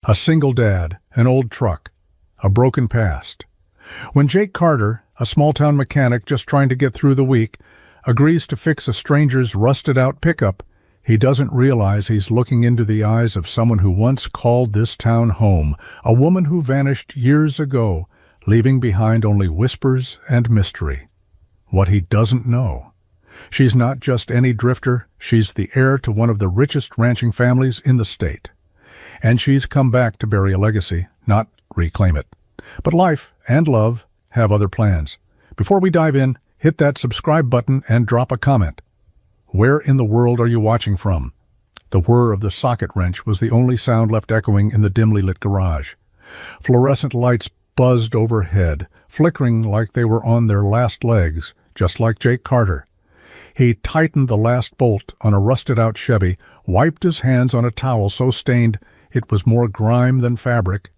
A single dad, an old truck, a broken past. When Jake Carter, a small-town mechanic just trying to get through the week, agrees to fix a stranger's rusted-out pickup, he doesn't realize he's looking into the eyes of someone who once called this town home, a woman who vanished years ago, leaving behind only whispers and mystery. What he doesn't know. She's not just any drifter, she's the heir to one of the richest ranching families in the state. And she's come back to bury a legacy, not reclaim it. But life and love have other plans. Before we dive in, hit that subscribe button and drop a comment. Where in the world are you watching from? The whir of the socket wrench was the only sound left echoing in the dimly lit garage. Fluorescent lights buzzed overhead, flickering like they were on their last legs, just like Jake Carter. He tightened the last bolt on a rusted-out Chevy, wiped his hands on a towel so stained it was more grime than fabric,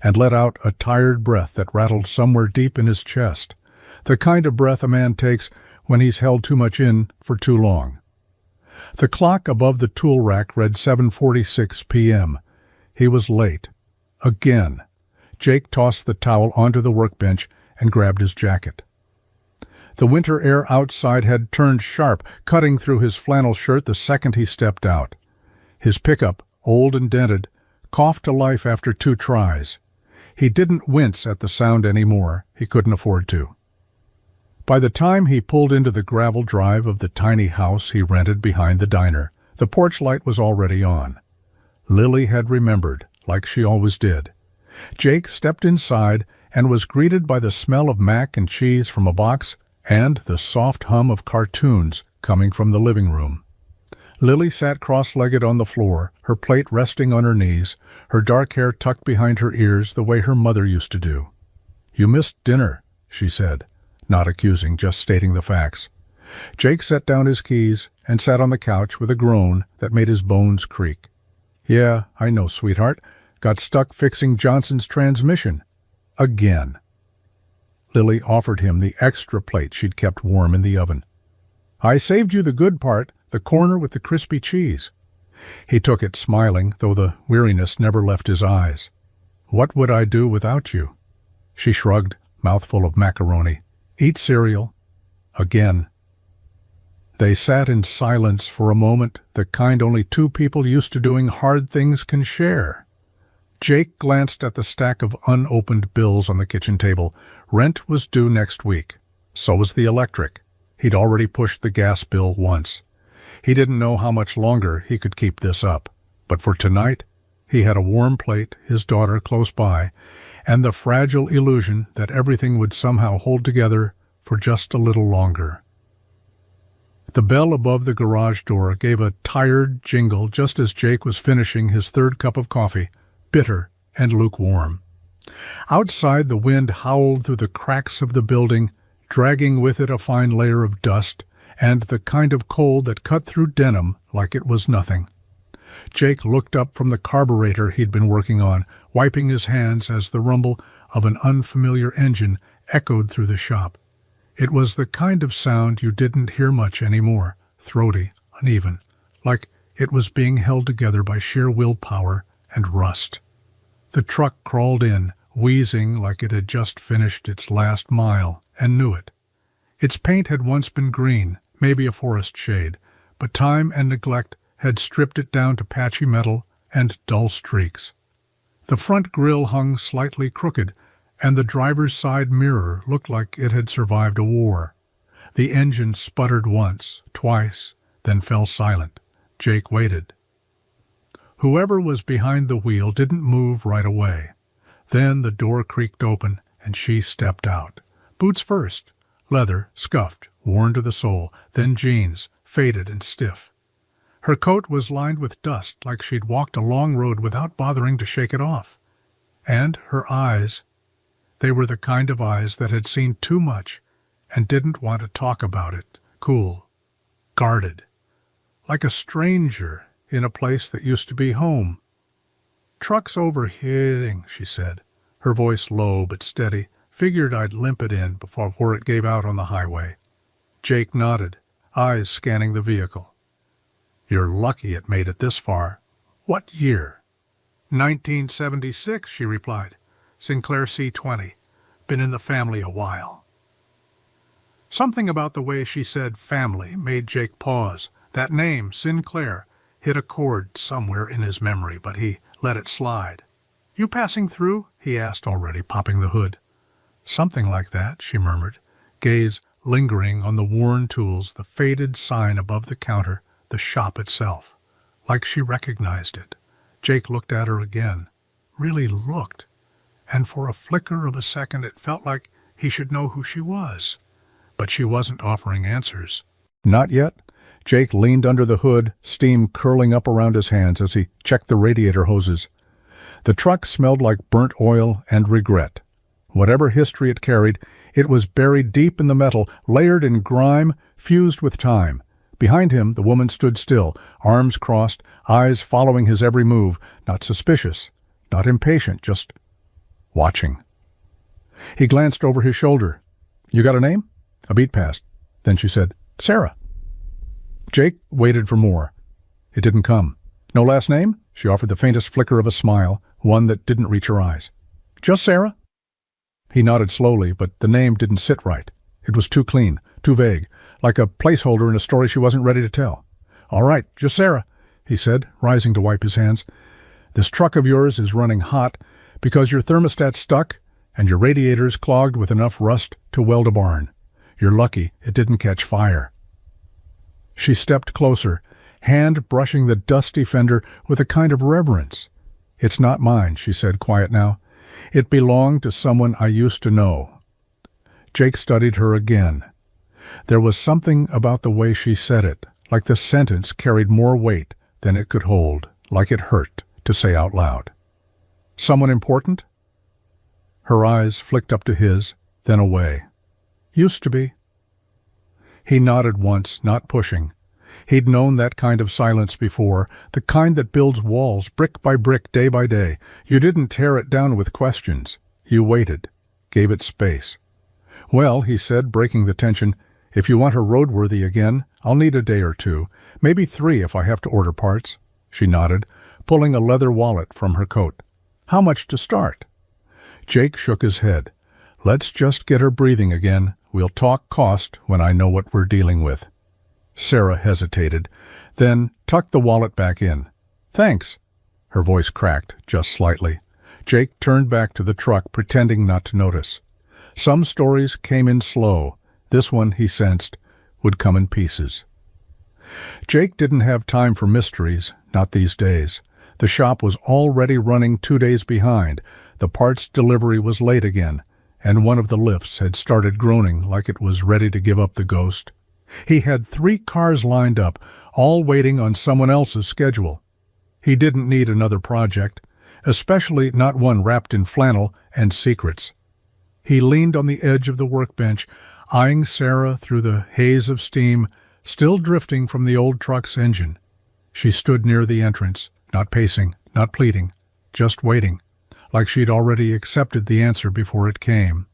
and let out a tired breath that rattled somewhere deep in his chest, the kind of breath a man takes when he's held too much in for too long. The clock above the tool rack read 7:46 p.m. He was late. Again. Jake tossed the towel onto the workbench and grabbed his jacket. The winter air outside had turned sharp, cutting through his flannel shirt the second he stepped out. His pickup, old and dented, coughed to life after 2 tries. He didn't wince at the sound anymore. He couldn't afford to. By the time he pulled into the gravel drive of the tiny house he rented behind the diner, the porch light was already on. Lily had remembered, like she always did. Jake stepped inside and was greeted by the smell of mac and cheese from a box and the soft hum of cartoons coming from the living room. Lily sat cross-legged on the floor, her plate resting on her knees, her dark hair tucked behind her ears the way her mother used to do. "You missed dinner," she said, not accusing, just stating the facts. Jake set down his keys and sat on the couch with a groan that made his bones creak. "Yeah, I know, sweetheart. Got stuck fixing Johnson's transmission. Again." Lily offered him the extra plate she'd kept warm in the oven. "I saved you the good part, the corner with the crispy cheese." He took it, smiling, though the weariness never left his eyes. "What would I do without you?" She shrugged, mouthful of macaroni. "Eat cereal." Again. They sat in silence for a moment, the kind only 2 people used to doing hard things can share. Jake glanced at the stack of unopened bills on the kitchen table. Rent was due next week. So was the electric. He'd already pushed the gas bill once. He didn't know how much longer he could keep this up. But for tonight, he had a warm plate, his daughter close by, and the fragile illusion that everything would somehow hold together for just a little longer. The bell above the garage door gave a tired jingle just as Jake was finishing his 3rd cup of coffee, bitter and lukewarm. Outside, the wind howled through the cracks of the building, dragging with it a fine layer of dust and the kind of cold that cut through denim like it was nothing. Jake looked up from the carburetor he'd been working on, wiping his hands as the rumble of an unfamiliar engine echoed through the shop. It was the kind of sound you didn't hear much anymore, throaty, uneven, like it was being held together by sheer willpower and rust. The truck crawled in, wheezing like it had just finished its last mile, and knew it. Its paint had once been green, maybe a forest shade, but time and neglect had stripped it down to patchy metal and dull streaks. The front grille hung slightly crooked, and the driver's side mirror looked like it had survived a war. The engine sputtered once, twice, then fell silent. Jake waited. Whoever was behind the wheel didn't move right away. Then the door creaked open, and she stepped out. Boots first, leather, scuffed, worn to the sole, then jeans, faded and stiff. Her coat was lined with dust like she'd walked a long road without bothering to shake it off. And her eyes, they were the kind of eyes that had seen too much and didn't want to talk about it, cool, guarded, like a stranger in a place that used to be home. "Truck's overheating," she said, her voice low but steady. "Figured I'd limp it in before it gave out on the highway." Jake nodded, eyes scanning the vehicle. "You're lucky it made it this far. What year?" 1976, she replied. Sinclair C-20. Been in the family a while. Something about the way she said family made Jake pause. That name, Sinclair, hit a chord somewhere in his memory, but he let it slide. You passing through? He asked, already popping the hood. Something like that, she murmured, gaze lingering on the worn tools, the faded sign above the counter, the shop itself. Like she recognized it. Jake looked at her again. Really looked. And for a flicker of a second it felt like he should know who she was. But she wasn't offering answers. Not yet. Jake leaned under the hood, steam curling up around his hands as he checked the radiator hoses. The truck smelled like burnt oil and regret. Whatever history it carried, it was buried deep in the metal, layered in grime, fused with time. Behind him, the woman stood still, arms crossed, eyes following his every move, not suspicious, not impatient, just watching. He glanced over his shoulder. You got a name? A beat passed. Then she said, Sarah. Jake waited for more. It didn't come. No last name? She offered the faintest flicker of a smile, one that didn't reach her eyes. Just Sarah? He nodded slowly, but the name didn't sit right. It was too clean, too vague, like a placeholder in a story she wasn't ready to tell. All right, just Sarah, he said, rising to wipe his hands. This truck of yours is running hot because your thermostat's stuck and your radiator's clogged with enough rust to weld a barn. You're lucky it didn't catch fire. She stepped closer, hand brushing the dusty fender with a kind of reverence. It's not mine, she said, quiet now. It belonged to someone I used to know. Jake studied her again. There was something about the way she said it, like the sentence carried more weight than it could hold, like it hurt to say out loud. Someone important? Her eyes flicked up to his, then away. Used to be. He nodded once, not pushing. He'd known that kind of silence before, the kind that builds walls brick by brick, day by day. You didn't tear it down with questions. You waited, gave it space. Well, he said, breaking the tension, if you want her roadworthy again, I'll need a day or two, maybe 3 if I have to order parts. She nodded, pulling a leather wallet from her coat. How much to start? Jake shook his head. Let's just get her breathing again. We'll talk cost when I know what we're dealing with. Sarah hesitated, then tucked the wallet back in. Thanks. Her voice cracked, just slightly. Jake turned back to the truck, pretending not to notice. Some stories came in slow. This one, he sensed, would come in pieces. Jake didn't have time for mysteries, not these days. The shop was already running 2 days behind. The parts delivery was late again, and one of the lifts had started groaning like it was ready to give up the ghost. He had 3 cars lined up, all waiting on someone else's schedule. He didn't need another project, especially not one wrapped in flannel and secrets. He leaned on the edge of the workbench, eyeing Sarah through the haze of steam, still drifting from the old truck's engine. She stood near the entrance, not pacing, not pleading, just waiting, like she'd already accepted the answer before it came.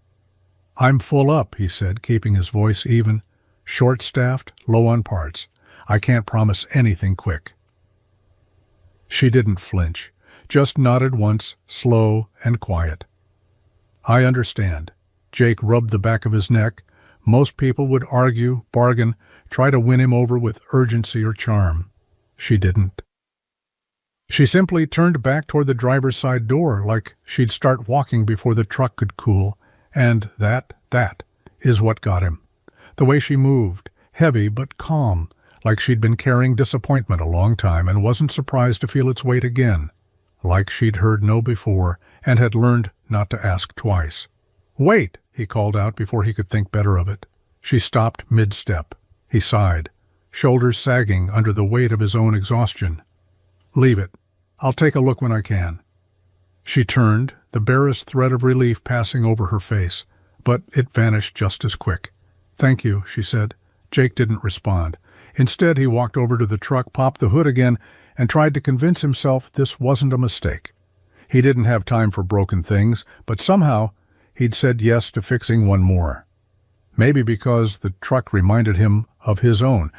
I'm full up, he said, keeping his voice even. Short-staffed, low on parts. I can't promise anything quick. She didn't flinch, just nodded once, slow and quiet. I understand. Jake rubbed the back of his neck. Most people would argue, bargain, try to win him over with urgency or charm. She didn't. She simply turned back toward the driver's side door like she'd start walking before the truck could cool, and that is what got him. The way she moved, heavy but calm, like she'd been carrying disappointment a long time and wasn't surprised to feel its weight again, like she'd heard no before and had learned not to ask twice. Wait, he called out before he could think better of it. She stopped mid-step. He sighed, shoulders sagging under the weight of his own exhaustion. Leave it. I'll take a look when I can. She turned, the barest thread of relief passing over her face, but it vanished just as quick. Thank you, she said. Jake didn't respond. Instead, he walked over to the truck, popped the hood again, and tried to convince himself this wasn't a mistake. He didn't have time for broken things, but somehow he'd said yes to fixing one more. Maybe because the truck reminded him of his own.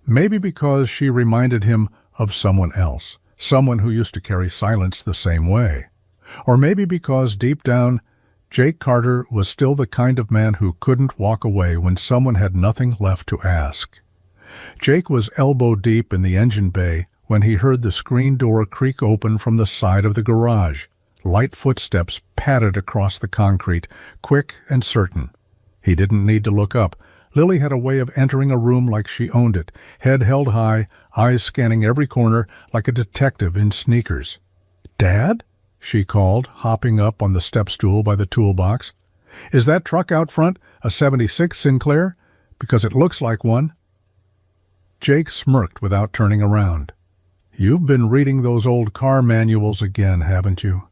Maybe because she reminded him of someone else. Someone who used to carry silence the same way. Or maybe because deep down, Jake Carter was still the kind of man who couldn't walk away when someone had nothing left to ask. Jake was elbow deep in the engine bay when he heard the screen door creak open from the side of the garage. Light footsteps padded across the concrete, quick and certain. He didn't need to look up. Lily had a way of entering a room like she owned it, head held high, eyes scanning every corner like a detective in sneakers. "Dad?" she called, hopping up on the step stool by the toolbox. "Is that truck out front a 76 Sinclair? Because it looks like one." Jake smirked without turning around. "You've been reading those old car manuals again, haven't you?"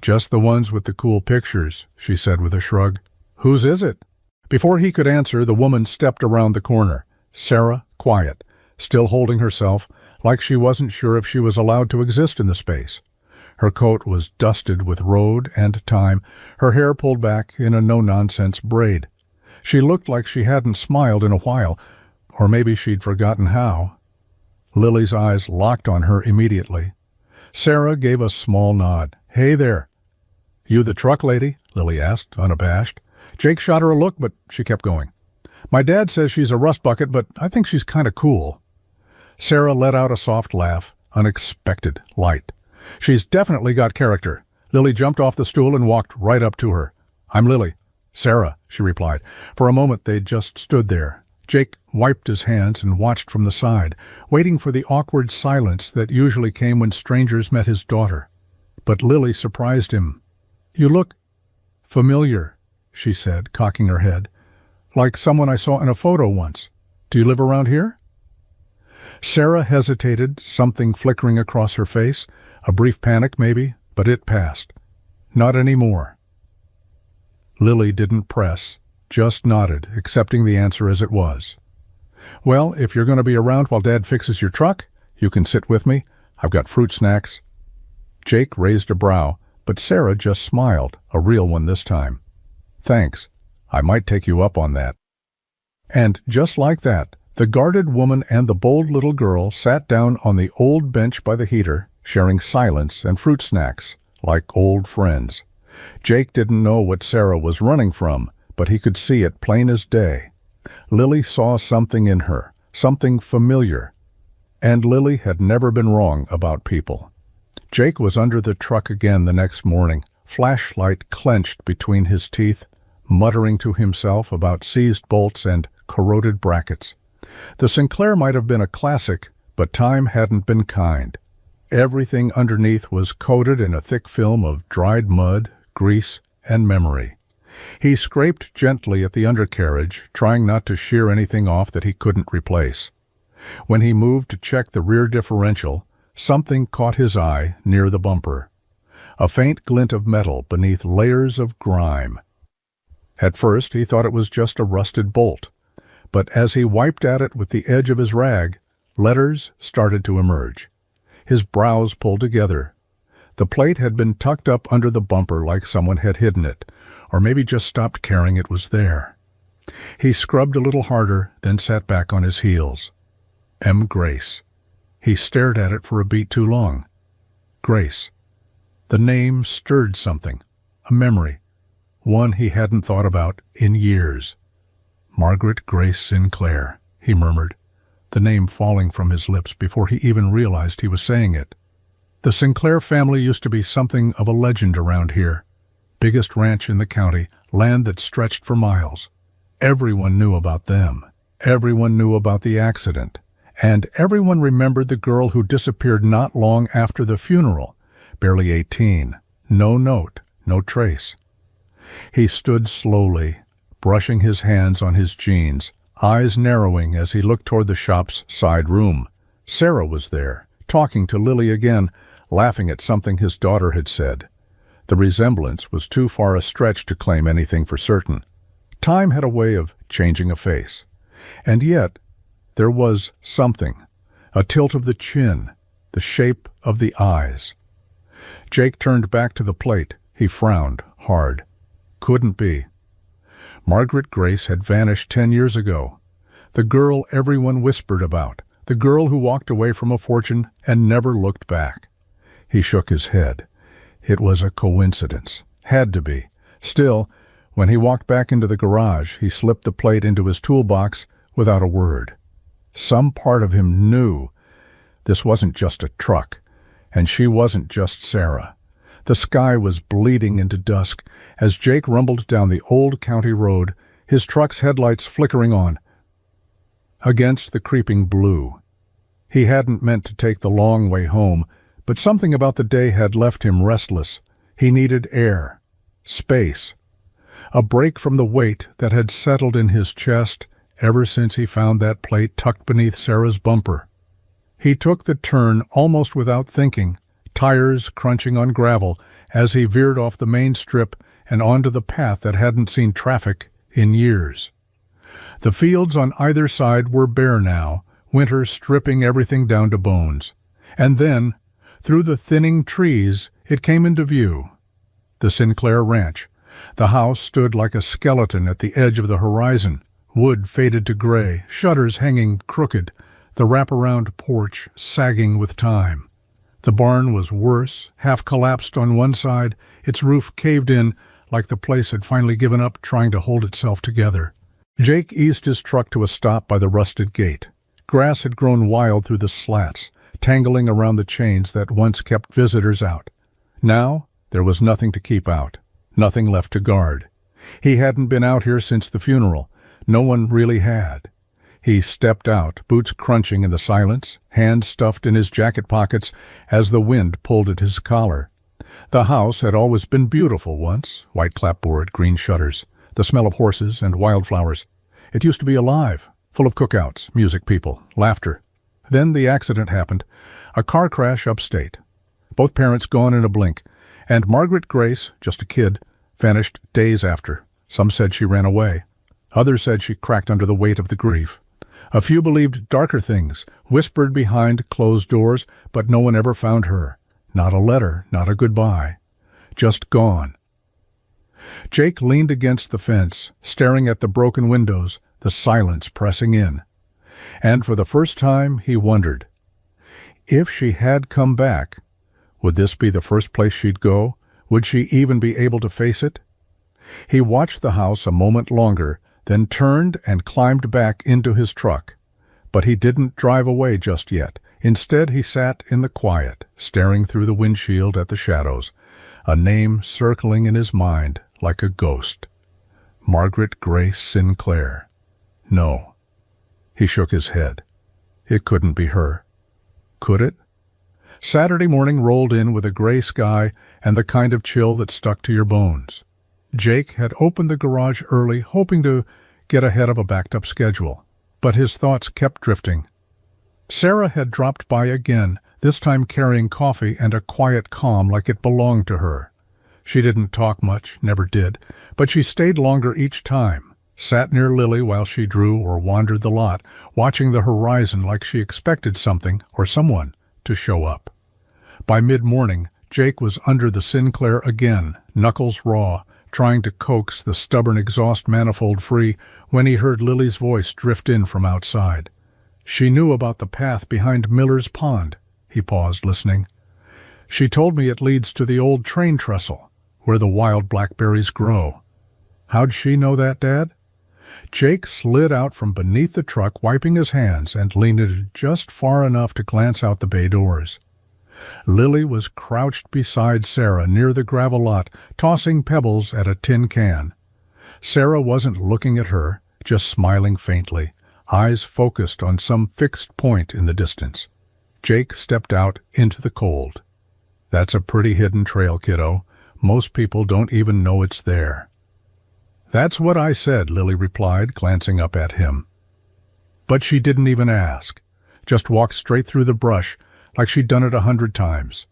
"Just the ones with the cool pictures," she said with a shrug. "Whose is it?" Before he could answer, the woman stepped around the corner. Sarah, quiet, still holding herself, like she wasn't sure if she was allowed to exist in the space. Her coat was dusted with road and time, her hair pulled back in a no-nonsense braid. She looked like she hadn't smiled in a while, or maybe she'd forgotten how. Lily's eyes locked on her immediately. Sarah gave a small nod. "Hey there." "You the truck lady?" Lily asked, unabashed. Jake shot her a look, but she kept going. "My dad says she's a rust bucket, but I think she's kind of cool." Sarah let out a soft laugh, unexpected, light. "She's definitely got character." Lily jumped off the stool and walked right up to her. "I'm Lily." "Sarah," she replied. For a moment they just stood there. Jake wiped his hands and watched from the side, waiting for the awkward silence that usually came when strangers met his daughter. But Lily surprised him. "You look familiar," she said, cocking her head. "Like someone I saw in a photo once. Do you live around here?" Sarah hesitated, something flickering across her face. A brief panic, maybe, but it passed. "Not anymore." Lily didn't press, just nodded, accepting the answer as it was. "Well, if you're going to be around while Dad fixes your truck, you can sit with me. I've got fruit snacks." Jake raised a brow, but Sarah just smiled, a real one this time. "Thanks. I might take you up on that." And just like that, the guarded woman and the bold little girl sat down on the old bench by the heater, sharing silence and fruit snacks, like old friends. Jake didn't know what Sarah was running from, but he could see it plain as day. Lily saw something in her, something familiar. And Lily had never been wrong about people. Jake was under the truck again the next morning, flashlight clenched between his teeth, muttering to himself about seized bolts and corroded brackets. The Sinclair might have been a classic, but time hadn't been kind. Everything underneath was coated in a thick film of dried mud, grease, and memory. He scraped gently at the undercarriage, trying not to shear anything off that he couldn't replace. When he moved to check the rear differential, something caught his eye near the bumper. A faint glint of metal beneath layers of grime. At first he thought it was just a rusted bolt, but as he wiped at it with the edge of his rag, letters started to emerge. His brows pulled together. The plate had been tucked up under the bumper like someone had hidden it, or maybe just stopped caring it was there. He scrubbed a little harder, then sat back on his heels. M. Grace. He stared at it for a beat too long. Grace. The name stirred something, a memory, one he hadn't thought about in years. Margaret Grace Sinclair, he murmured, the name falling from his lips before he even realized he was saying it. The Sinclair family used to be something of a legend around here. Biggest ranch in the county, land that stretched for miles. Everyone knew about them. Everyone knew about the accident. And everyone remembered the girl who disappeared not long after the funeral, barely 18. No note, no trace. He stood slowly, brushing his hands on his jeans, eyes narrowing as he looked toward the shop's side room. Sarah was there, talking to Lily again, laughing at something his daughter had said. The resemblance was too far a stretch to claim anything for certain. Time had a way of changing a face. And yet, there was something, a tilt of the chin, the shape of the eyes. Jake turned back to the plate. He frowned hard. Couldn't be. Margaret Grace had vanished 10 years ago. The girl everyone whispered about, the girl who walked away from a fortune and never looked back. He shook his head. It was a coincidence. Had to be. Still, when he walked back into the garage, he slipped the plate into his toolbox without a word. Some part of him knew this wasn't just a truck, and she wasn't just Sarah. The sky was bleeding into dusk as Jake rumbled down the old county road, his truck's headlights flickering on against the creeping blue. He hadn't meant to take the long way home, but something about the day had left him restless. He needed air, space, a break from the weight that had settled in his chest ever since he found that plate tucked beneath Sarah's bumper. He took the turn almost without thinking, tires crunching on gravel as he veered off the main strip and onto the path that hadn't seen traffic in years. The fields on either side were bare now, winter stripping everything down to bones. And then, through the thinning trees, it came into view. The Sinclair Ranch. The house stood like a skeleton at the edge of the horizon, wood faded to gray, shutters hanging crooked, the wraparound porch sagging with time. The barn was worse, half collapsed on one side, its roof caved in like the place had finally given up trying to hold itself together. Jake eased his truck to a stop by the rusted gate. Grass had grown wild through the slats, tangling around the chains that once kept visitors out. Now, there was nothing to keep out, nothing left to guard. He hadn't been out here since the funeral. No one really had. He stepped out, boots crunching in the silence, hands stuffed in his jacket pockets as the wind pulled at his collar. The house had always been beautiful once, white clapboard, green shutters, the smell of horses and wildflowers. It used to be alive, full of cookouts, music, people, laughter. Then the accident happened, a car crash upstate. Both parents gone in a blink, and Margaret Grace, just a kid, vanished days after. Some said she ran away. Others said she cracked under the weight of the grief. A few believed darker things, whispered behind closed doors, but no one ever found her. Not a letter, not a goodbye. Just gone. Jake leaned against the fence, staring at the broken windows, the silence pressing in. And for the first time he wondered, if she had come back, would this be the first place she'd go? Would she even be able to face it? He watched the house a moment longer, then turned and climbed back into his truck. But he didn't drive away just yet. Instead, he sat in the quiet, staring through the windshield at the shadows, a name circling in his mind like a ghost. Margaret Grace Sinclair. No. He shook his head. It couldn't be her. Could it? Saturday morning rolled in with a gray sky and the kind of chill that stuck to your bones. Jake had opened the garage early, hoping to get ahead of a backed-up schedule, but his thoughts kept drifting. Sarah had dropped by again, this time carrying coffee and a quiet calm like it belonged to her. She didn't talk much, never did, but she stayed longer each time, sat near Lily while she drew or wandered the lot, watching the horizon like she expected something or someone to show up. By mid-morning, Jake was under the Sinclair again, knuckles raw, trying to coax the stubborn exhaust manifold free when he heard Lily's voice drift in from outside. She knew about the path behind Miller's Pond. He paused, listening. She told me it leads to the old train trestle, where the wild blackberries grow. How'd she know that, Dad? Jake slid out from beneath the truck, wiping his hands, and leaned just far enough to glance out the bay doors. Lily was crouched beside Sarah near the gravel lot, tossing pebbles at a tin can. Sarah wasn't looking at her, just smiling faintly, eyes focused on some fixed point in the distance. Jake stepped out into the cold. That's a pretty hidden trail, kiddo. Most people don't even know it's there. That's what I said, Lily replied, glancing up at him. But she didn't even ask, just walked straight through the brush, like she'd done it 100 times.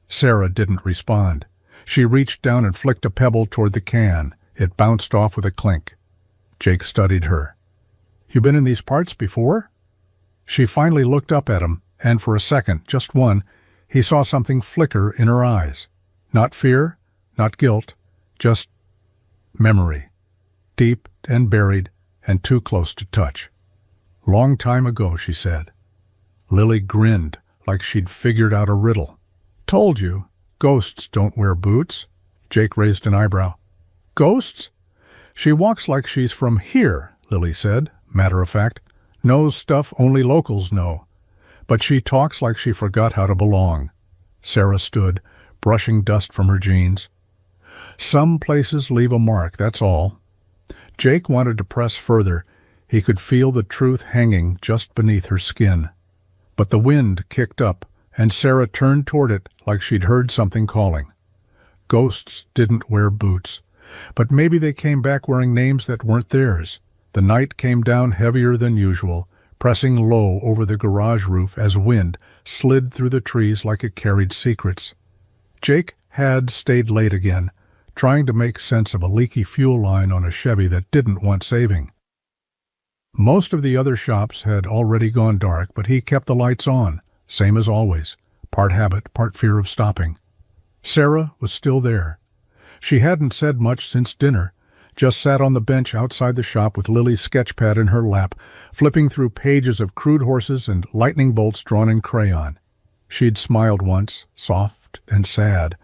Sarah didn't respond. She reached down and flicked a pebble toward the can. It bounced off with a clink. Jake studied her. You been in these parts before? She finally looked up at him, and for a second, just one, he saw something flicker in her eyes. Not fear, not guilt, just memory. Deep and buried and too close to touch. Long time ago, she said. Lily grinned like she'd figured out a riddle. Told you, ghosts don't wear boots. Jake raised an eyebrow. Ghosts? She walks like she's from here, Lily said, matter of fact. Knows stuff only locals know. But she talks like she forgot how to belong. Sarah stood, brushing dust from her jeans. Some places leave a mark, that's all. Jake wanted to press further. He could feel the truth hanging just beneath her skin. But the wind kicked up, and Sarah turned toward it like she'd heard something calling. Ghosts didn't wear boots, but maybe they came back wearing names that weren't theirs. The night came down heavier than usual, pressing low over the garage roof as wind slid through the trees like it carried secrets. Jake had stayed late again, trying to make sense of a leaky fuel line on a Chevy that didn't want saving. Most of the other shops had already gone dark, but he kept the lights on, same as always, part habit, part fear of stopping. Sarah was still there. She hadn't said much since dinner, just sat on the bench outside the shop with Lily's sketchpad in her lap, flipping through pages of crude horses and lightning bolts drawn in crayon. She'd smiled once, soft and sad,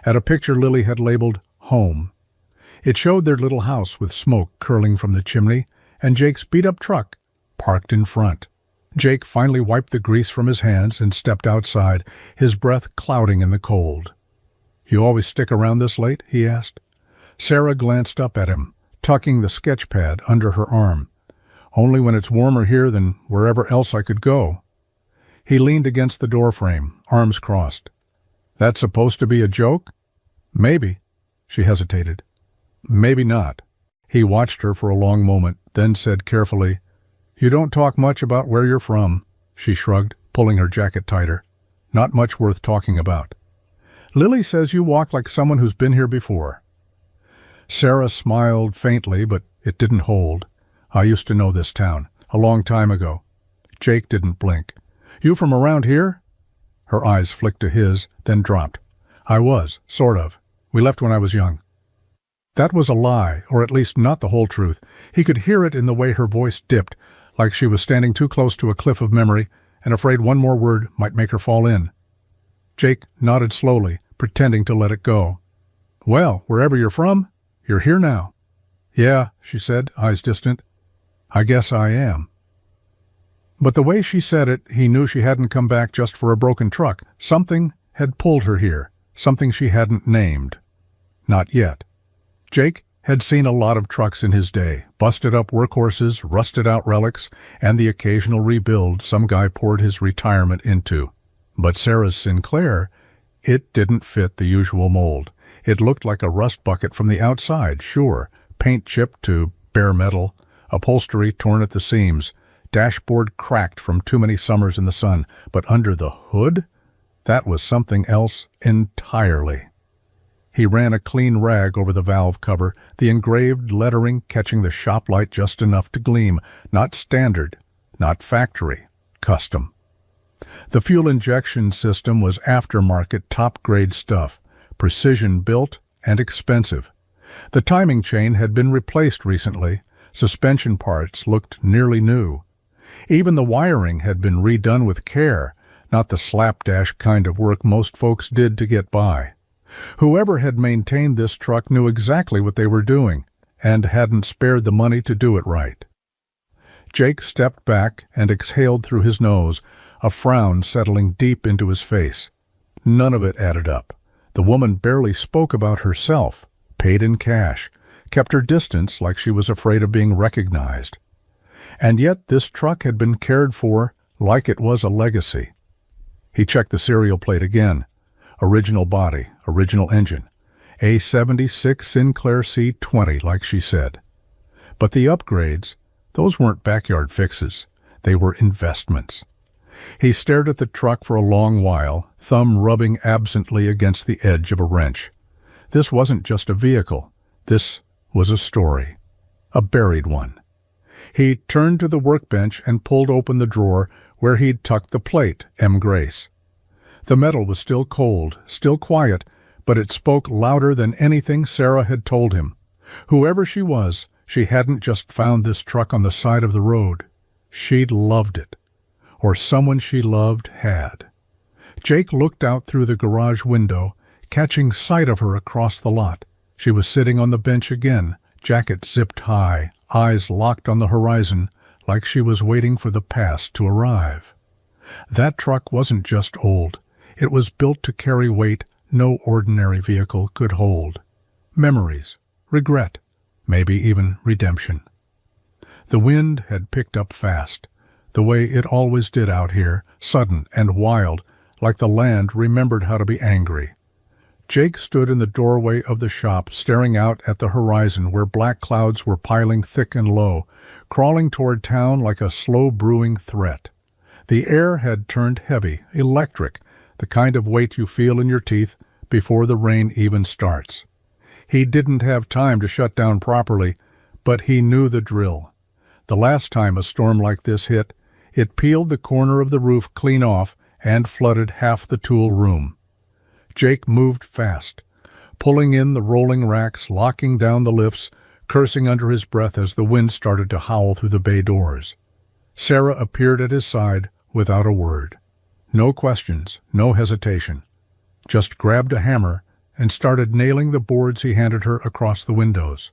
at a picture Lily had labeled Home. It showed their little house with smoke curling from the chimney and Jake's beat-up truck parked in front. Jake finally wiped the grease from his hands and stepped outside, his breath clouding in the cold. "You always stick around this late?" he asked. Sarah glanced up at him, tucking the sketchpad under her arm. "Only when it's warmer here than wherever else I could go." He leaned against the doorframe, arms crossed. "That's supposed to be a joke?" "Maybe." She hesitated. "Maybe not." He watched her for a long moment, then said carefully, "You don't talk much about where you're from." She shrugged, pulling her jacket tighter. "Not much worth talking about." "Lily says you walk like someone who's been here before." Sarah smiled faintly, but it didn't hold. "I used to know this town, a long time ago." Jake didn't blink. "You from around here?" Her eyes flicked to his, then dropped. "I was, sort of. We left when I was young." That was a lie, or at least not the whole truth. He could hear it in the way her voice dipped, like she was standing too close to a cliff of memory and afraid one more word might make her fall in. Jake nodded slowly, pretending to let it go. "Well, wherever you're from, you're here now." "Yeah," she said, eyes distant. "I guess I am." But the way she said it, he knew she hadn't come back just for a broken truck. Something had pulled her here, something she hadn't named. Not yet. Jake had seen a lot of trucks in his day, busted-up workhorses, rusted-out relics, and the occasional rebuild some guy poured his retirement into. But Sarah's Sinclair, it didn't fit the usual mold. It looked like a rust bucket from the outside, sure, paint chipped to bare metal, upholstery torn at the seams, dashboard cracked from too many summers in the sun, but under the hood? That was something else entirely. He ran a clean rag over the valve cover, the engraved lettering catching the shop light just enough to gleam, not standard, not factory, custom. The fuel injection system was aftermarket top-grade stuff, precision-built and expensive. The timing chain had been replaced recently. Suspension parts looked nearly new. Even the wiring had been redone with care, not the slapdash kind of work most folks did to get by. Whoever had maintained this truck knew exactly what they were doing, and hadn't spared the money to do it right. Jake stepped back and exhaled through his nose, a frown settling deep into his face. None of it added up. The woman barely spoke about herself, paid in cash, kept her distance like she was afraid of being recognized. And yet this truck had been cared for like it was a legacy. He checked the serial plate again. Original body, original engine. A76 Sinclair C20, like she said. But the upgrades, those weren't backyard fixes. They were investments. He stared at the truck for a long while, thumb rubbing absently against the edge of a wrench. This wasn't just a vehicle. This was a story. A buried one. He turned to the workbench and pulled open the drawer where he'd tucked the plate, M. Grace. The metal was still cold, still quiet, but it spoke louder than anything Sarah had told him. Whoever she was, she hadn't just found this truck on the side of the road. She'd loved it. Or someone she loved had. Jake looked out through the garage window, catching sight of her across the lot. She was sitting on the bench again, jacket zipped high, eyes locked on the horizon, like she was waiting for the past to arrive. That truck wasn't just old. It was built to carry weight no ordinary vehicle could hold. Memories, regret, maybe even redemption. The wind had picked up fast, the way it always did out here, sudden and wild, like the land remembered how to be angry. Jake stood in the doorway of the shop, staring out at the horizon where black clouds were piling thick and low, crawling toward town like a slow-brewing threat. The air had turned heavy, electric, the kind of weight you feel in your teeth before the rain even starts. He didn't have time to shut down properly, but he knew the drill. The last time a storm like this hit, it peeled the corner of the roof clean off and flooded half the tool room. Jake moved fast, pulling in the rolling racks, locking down the lifts, cursing under his breath as the wind started to howl through the bay doors. Sarah appeared at his side without a word. No questions, no hesitation. Just grabbed a hammer and started nailing the boards he handed her across the windows.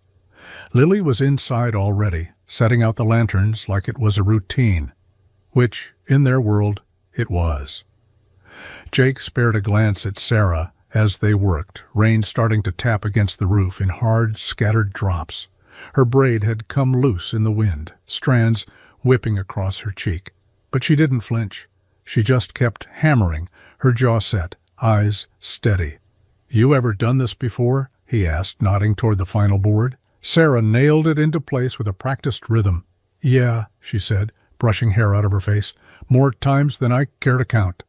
Lily was inside already, setting out the lanterns like it was a routine, which, in their world, it was. Jake spared a glance at Sarah as they worked, rain starting to tap against the roof in hard, scattered drops. Her braid had come loose in the wind, strands whipping across her cheek. But she didn't flinch. She just kept hammering, her jaw set, eyes steady. "You ever done this before?" he asked, nodding toward the final board. Sarah nailed it into place with a practiced rhythm. "Yeah," she said, brushing hair out of her face, "more times than I care to count."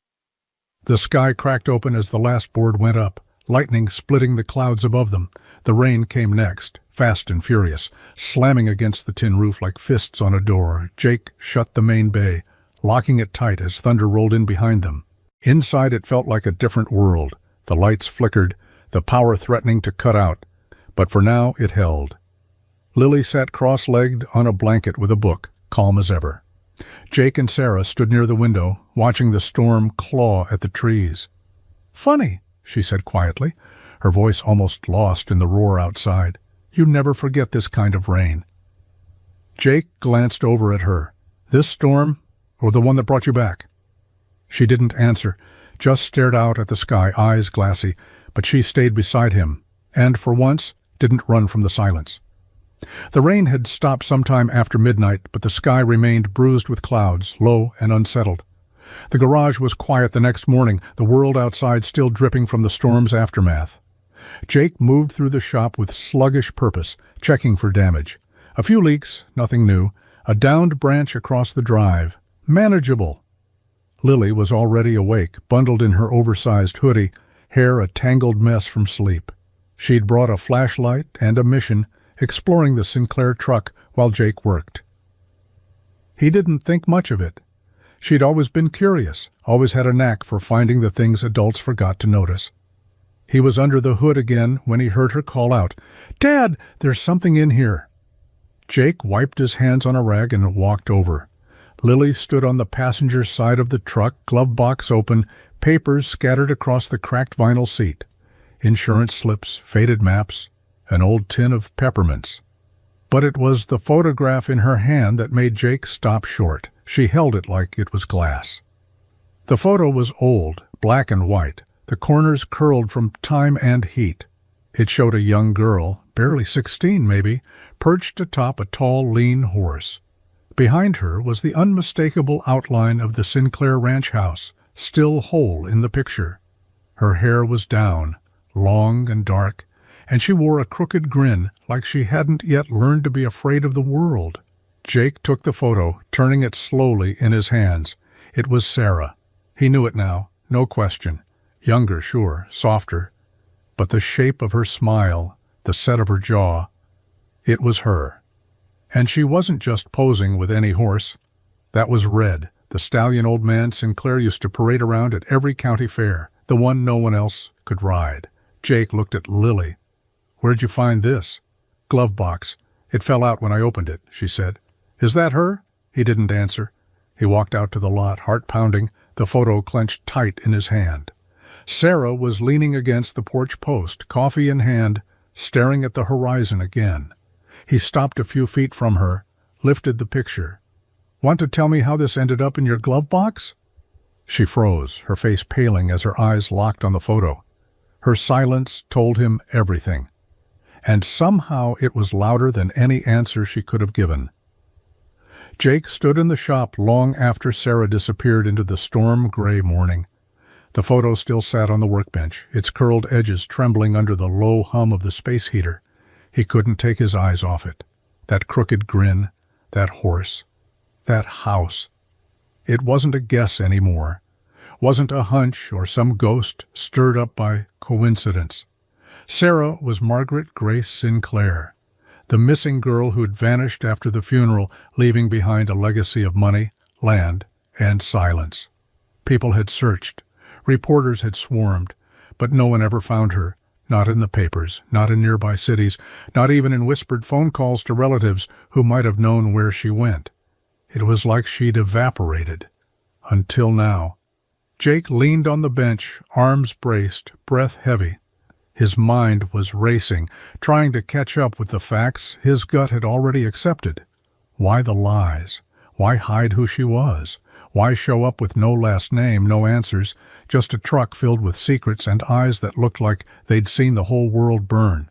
The sky cracked open as the last board went up, lightning splitting the clouds above them. The rain came next, fast and furious, slamming against the tin roof like fists on a door. Jake shut the main bay, locking it tight as thunder rolled in behind them. Inside it felt like a different world. The lights flickered, the power threatening to cut out. But for now it held. Lily sat cross-legged on a blanket with a book, calm as ever. Jake and Sarah stood near the window, watching the storm claw at the trees. "Funny," she said quietly, her voice almost lost in the roar outside. "You never forget this kind of rain." Jake glanced over at her. "This storm, or the one that brought you back?" She didn't answer, just stared out at the sky, eyes glassy, but she stayed beside him, and for once didn't run from the silence. The rain had stopped sometime after midnight, but the sky remained bruised with clouds, low and unsettled. The garage was quiet the next morning, the world outside still dripping from the storm's aftermath. Jake moved through the shop with sluggish purpose, checking for damage. A few leaks, nothing new. A downed branch across the drive. Manageable. Lily was already awake, bundled in her oversized hoodie, hair a tangled mess from sleep. She'd brought a flashlight and a mission, exploring the Sinclair truck while Jake worked. He didn't think much of it. She'd always been curious, always had a knack for finding the things adults forgot to notice. He was under the hood again when he heard her call out, "Dad, there's something in here." Jake wiped his hands on a rag and walked over. Lily stood on the passenger side of the truck, glove box open, papers scattered across the cracked vinyl seat. Insurance slips, faded maps, an old tin of peppermints. But it was the photograph in her hand that made Jake stop short. She held it like it was glass. The photo was old, black and white, the corners curled from time and heat. It showed a young girl, barely 16 maybe, perched atop a tall, lean horse. Behind her was the unmistakable outline of the Sinclair ranch house, still whole in the picture. Her hair was down, long and dark, and she wore a crooked grin like she hadn't yet learned to be afraid of the world. Jake took the photo, turning it slowly in his hands. It was Sarah. He knew it now, no question. Younger, sure, softer. But the shape of her smile, the set of her jaw, it was her. And she wasn't just posing with any horse. That was Red, the stallion old man Sinclair used to parade around at every county fair, the one no one else could ride. Jake looked at Lily. "Where'd you find this?" "Glove box. It fell out when I opened it," she said. "Is that her?" He didn't answer. He walked out to the lot, heart pounding, the photo clenched tight in his hand. Sarah was leaning against the porch post, coffee in hand, staring at the horizon again. He stopped a few feet from her, lifted the picture. "Want to tell me how this ended up in your glove box?" She froze, her face paling as her eyes locked on the photo. Her silence told him everything, and somehow it was louder than any answer she could have given. Jake stood in the shop long after Sarah disappeared into the storm-gray morning. The photo still sat on the workbench, its curled edges trembling under the low hum of the space heater. He couldn't take his eyes off it. That crooked grin, that horse, that house. It wasn't a guess anymore. Wasn't a hunch or some ghost stirred up by coincidence. Sarah was Margaret Grace Sinclair, the missing girl who'd vanished after the funeral, leaving behind a legacy of money, land, and silence. People had searched. Reporters had swarmed, but no one ever found her, not in the papers, not in nearby cities, not even in whispered phone calls to relatives who might have known where she went. It was like she'd evaporated. Until now. Jake leaned on the bench, arms braced, breath heavy. His mind was racing, trying to catch up with the facts his gut had already accepted. Why the lies? Why hide who she was? Why show up with no last name, no answers, just a truck filled with secrets and eyes that looked like they'd seen the whole world burn?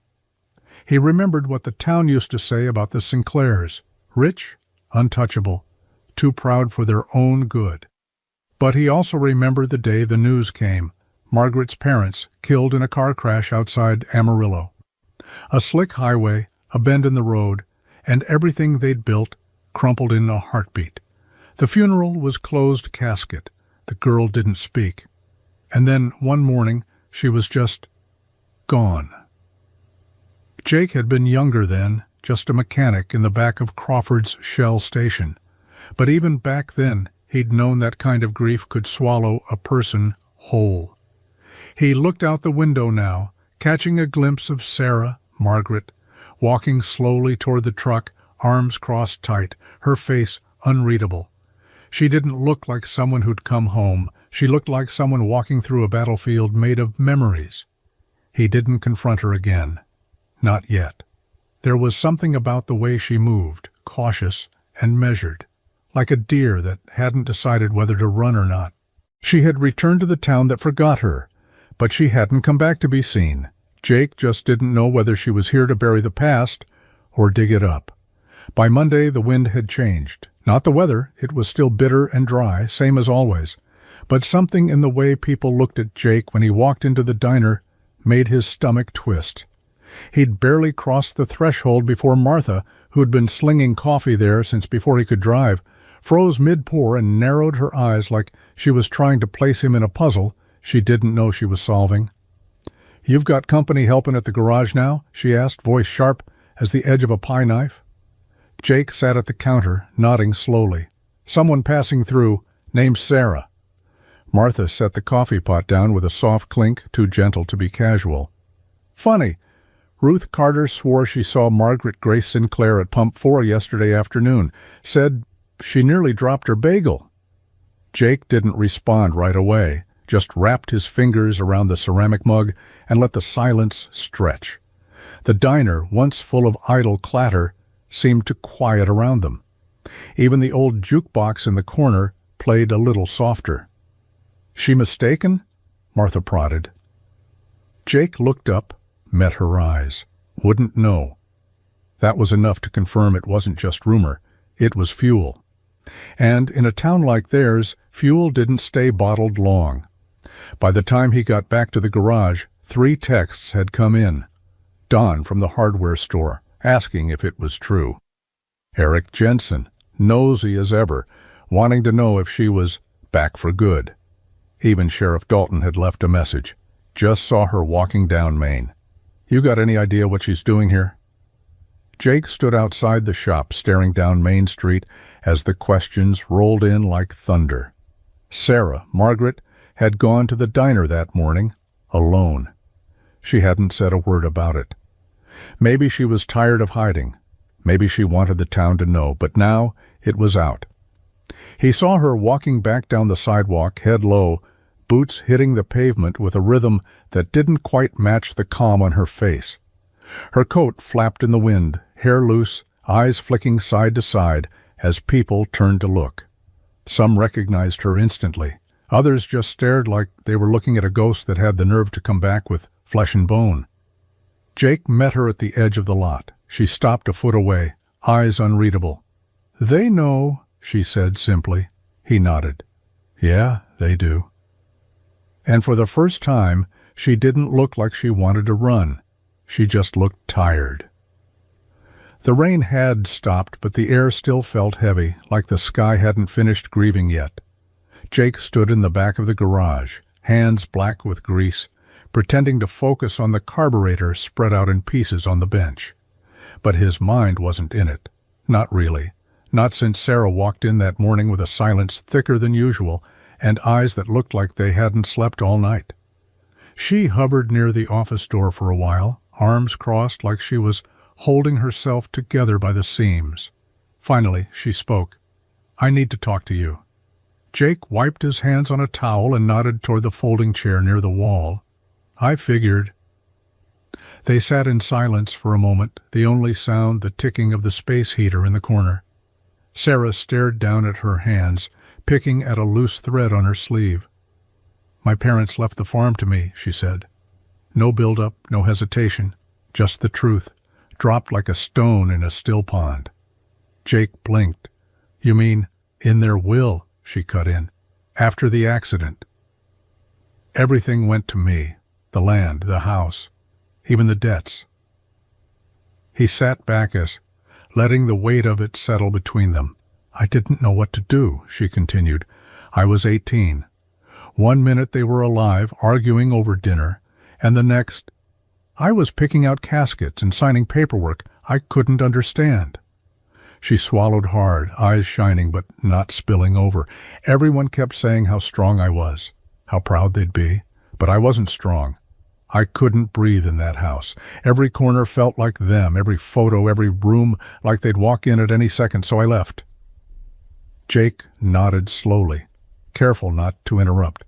He remembered what the town used to say about the Sinclairs: rich, untouchable, too proud for their own good. But he also remembered the day the news came: Margaret's parents killed in a car crash outside Amarillo. A slick highway, a bend in the road, and everything they'd built crumpled in a heartbeat. The funeral was closed casket. The girl didn't speak. And then, one morning, she was just gone. Jake had been younger then, just a mechanic in the back of Crawford's Shell station. But even back then, he'd known that kind of grief could swallow a person whole. He looked out the window now, catching a glimpse of Sarah, Margaret, walking slowly toward the truck, arms crossed tight, her face unreadable. She didn't look like someone who'd come home. She looked like someone walking through a battlefield made of memories. He didn't confront her again. Not yet. There was something about the way she moved, cautious and measured, like a deer that hadn't decided whether to run or not. She had returned to the town that forgot her, but she hadn't come back to be seen. Jake just didn't know whether she was here to bury the past or dig it up. By Monday, the wind had changed. Not the weather, it was still bitter and dry, same as always. But something in the way people looked at Jake when he walked into the diner made his stomach twist. He'd barely crossed the threshold before Martha, who'd been slinging coffee there since before he could drive, froze mid-pour and narrowed her eyes like she was trying to place him in a puzzle she didn't know she was solving. "You've got company helping at the garage now?" she asked, voice sharp as the edge of a pie knife. Jake sat at the counter, nodding slowly. "Someone passing through, named Sarah." Martha set the coffee pot down with a soft clink, too gentle to be casual. "Funny. Ruth Carter swore she saw Margaret Grace Sinclair at Pump 4 yesterday afternoon. Said she nearly dropped her bagel." Jake didn't respond right away, just wrapped his fingers around the ceramic mug and let the silence stretch. The diner, once full of idle clatter, seemed to quiet around them. Even the old jukebox in the corner played a little softer. "She mistaken?" Martha prodded. Jake looked up, met her eyes. Wouldn't know. That was enough to confirm it wasn't just rumor. It was fuel. And in a town like theirs, fuel didn't stay bottled long. By the time he got back to the garage, 3 texts had come in. Don from the hardware store, asking if it was true. Eric Jensen, nosy as ever, wanting to know if she was back for good. Even Sheriff Dalton had left a message. Just saw her walking down Main. "You got any idea what she's doing here?" Jake stood outside the shop, staring down Main Street as the questions rolled in like thunder. Sarah, Margaret, had gone to the diner that morning, alone. She hadn't said a word about it. Maybe she was tired of hiding. Maybe she wanted the town to know, but now it was out. He saw her walking back down the sidewalk, head low, boots hitting the pavement with a rhythm that didn't quite match the calm on her face. Her coat flapped in the wind, hair loose, eyes flicking side to side as people turned to look. Some recognized her instantly. Others just stared like they were looking at a ghost that had the nerve to come back with flesh and bone. Jake met her at the edge of the lot. She stopped a foot away, eyes unreadable. "They know," she said simply. He nodded. "Yeah, they do." And for the first time, she didn't look like she wanted to run. She just looked tired. The rain had stopped, but the air still felt heavy, like the sky hadn't finished grieving yet. Jake stood in the back of the garage, hands black with grease, pretending to focus on the carburetor spread out in pieces on the bench. But his mind wasn't in it. Not really. Not since Sarah walked in that morning with a silence thicker than usual and eyes that looked like they hadn't slept all night. She hovered near the office door for a while, arms crossed like she was holding herself together by the seams. Finally, she spoke. "I need to talk to you." Jake wiped his hands on a towel and nodded toward the folding chair near the wall. "I figured." They sat in silence for a moment, the only sound the ticking of the space heater in the corner. Sarah stared down at her hands, picking at a loose thread on her sleeve. "My parents left the farm to me," she said. No build-up, no hesitation, just the truth, dropped like a stone in a still pond. Jake blinked. "You mean, in their will," she cut in, "after the accident?" "Everything went to me, the land, the house, even the debts." He sat back as, letting the weight of it settle between them. "I didn't know what to do," she continued. "I was 18. One minute they were alive, arguing over dinner, and the next, I was picking out caskets and signing paperwork I couldn't understand." She swallowed hard, eyes shining but not spilling over. Everyone kept saying how strong I was, how proud they'd be, but I wasn't strong. I couldn't breathe in that house. Every corner felt like them, every photo, every room, like they'd walk in at any second, so I left. Jake nodded slowly, careful not to interrupt.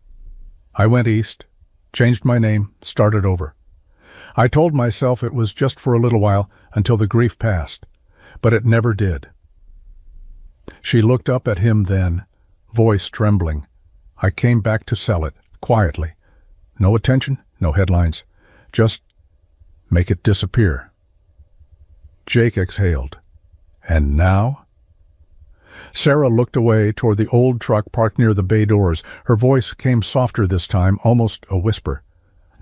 "I went east, changed my name, started over. I told myself it was just for a little while, until the grief passed, but it never did." She looked up at him then, voice trembling. "I came back to sell it, quietly. No attention, no headlines. Just make it disappear." Jake exhaled. "And now?" Sarah looked away toward the old truck parked near the bay doors. Her voice came softer this time, almost a whisper.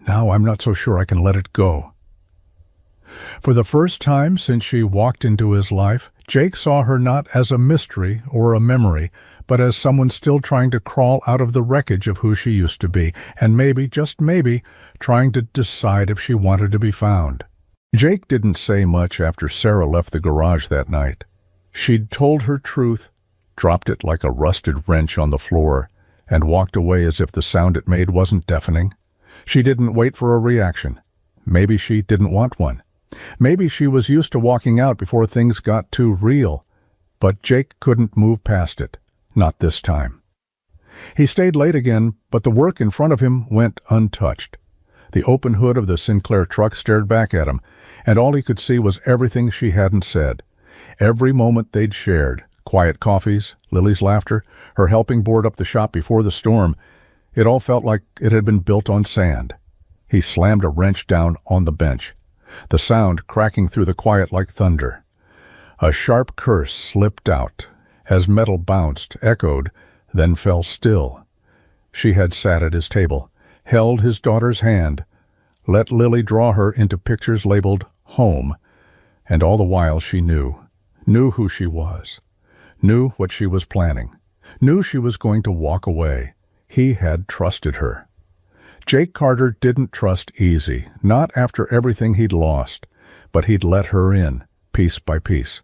"Now I'm not so sure I can let it go." For the first time since she walked into his life, Jake saw her not as a mystery or a memory, but as someone still trying to crawl out of the wreckage of who she used to be, and maybe, just maybe, trying to decide if she wanted to be found. Jake didn't say much after Sarah left the garage that night. She'd told her truth, dropped it like a rusted wrench on the floor, and walked away as if the sound it made wasn't deafening. She didn't wait for a reaction. Maybe she didn't want one. Maybe she was used to walking out before things got too real. But Jake couldn't move past it. Not this time. He stayed late again, but the work in front of him went untouched. The open hood of the Sinclair truck stared back at him, and all he could see was everything she hadn't said. Every moment they'd shared. Quiet coffees, Lily's laughter, her helping board up the shop before the storm. It all felt like it had been built on sand. He slammed a wrench down on the bench, the sound cracking through the quiet like thunder. A sharp curse slipped out as metal bounced, echoed, then fell still. She had sat at his table, held his daughter's hand, let Lily draw her into pictures labeled home, and all the while she knew who she was, knew what she was planning, knew she was going to walk away. He had trusted her. Jake Carter didn't trust easy, not after everything he'd lost, but he'd let her in, piece by piece.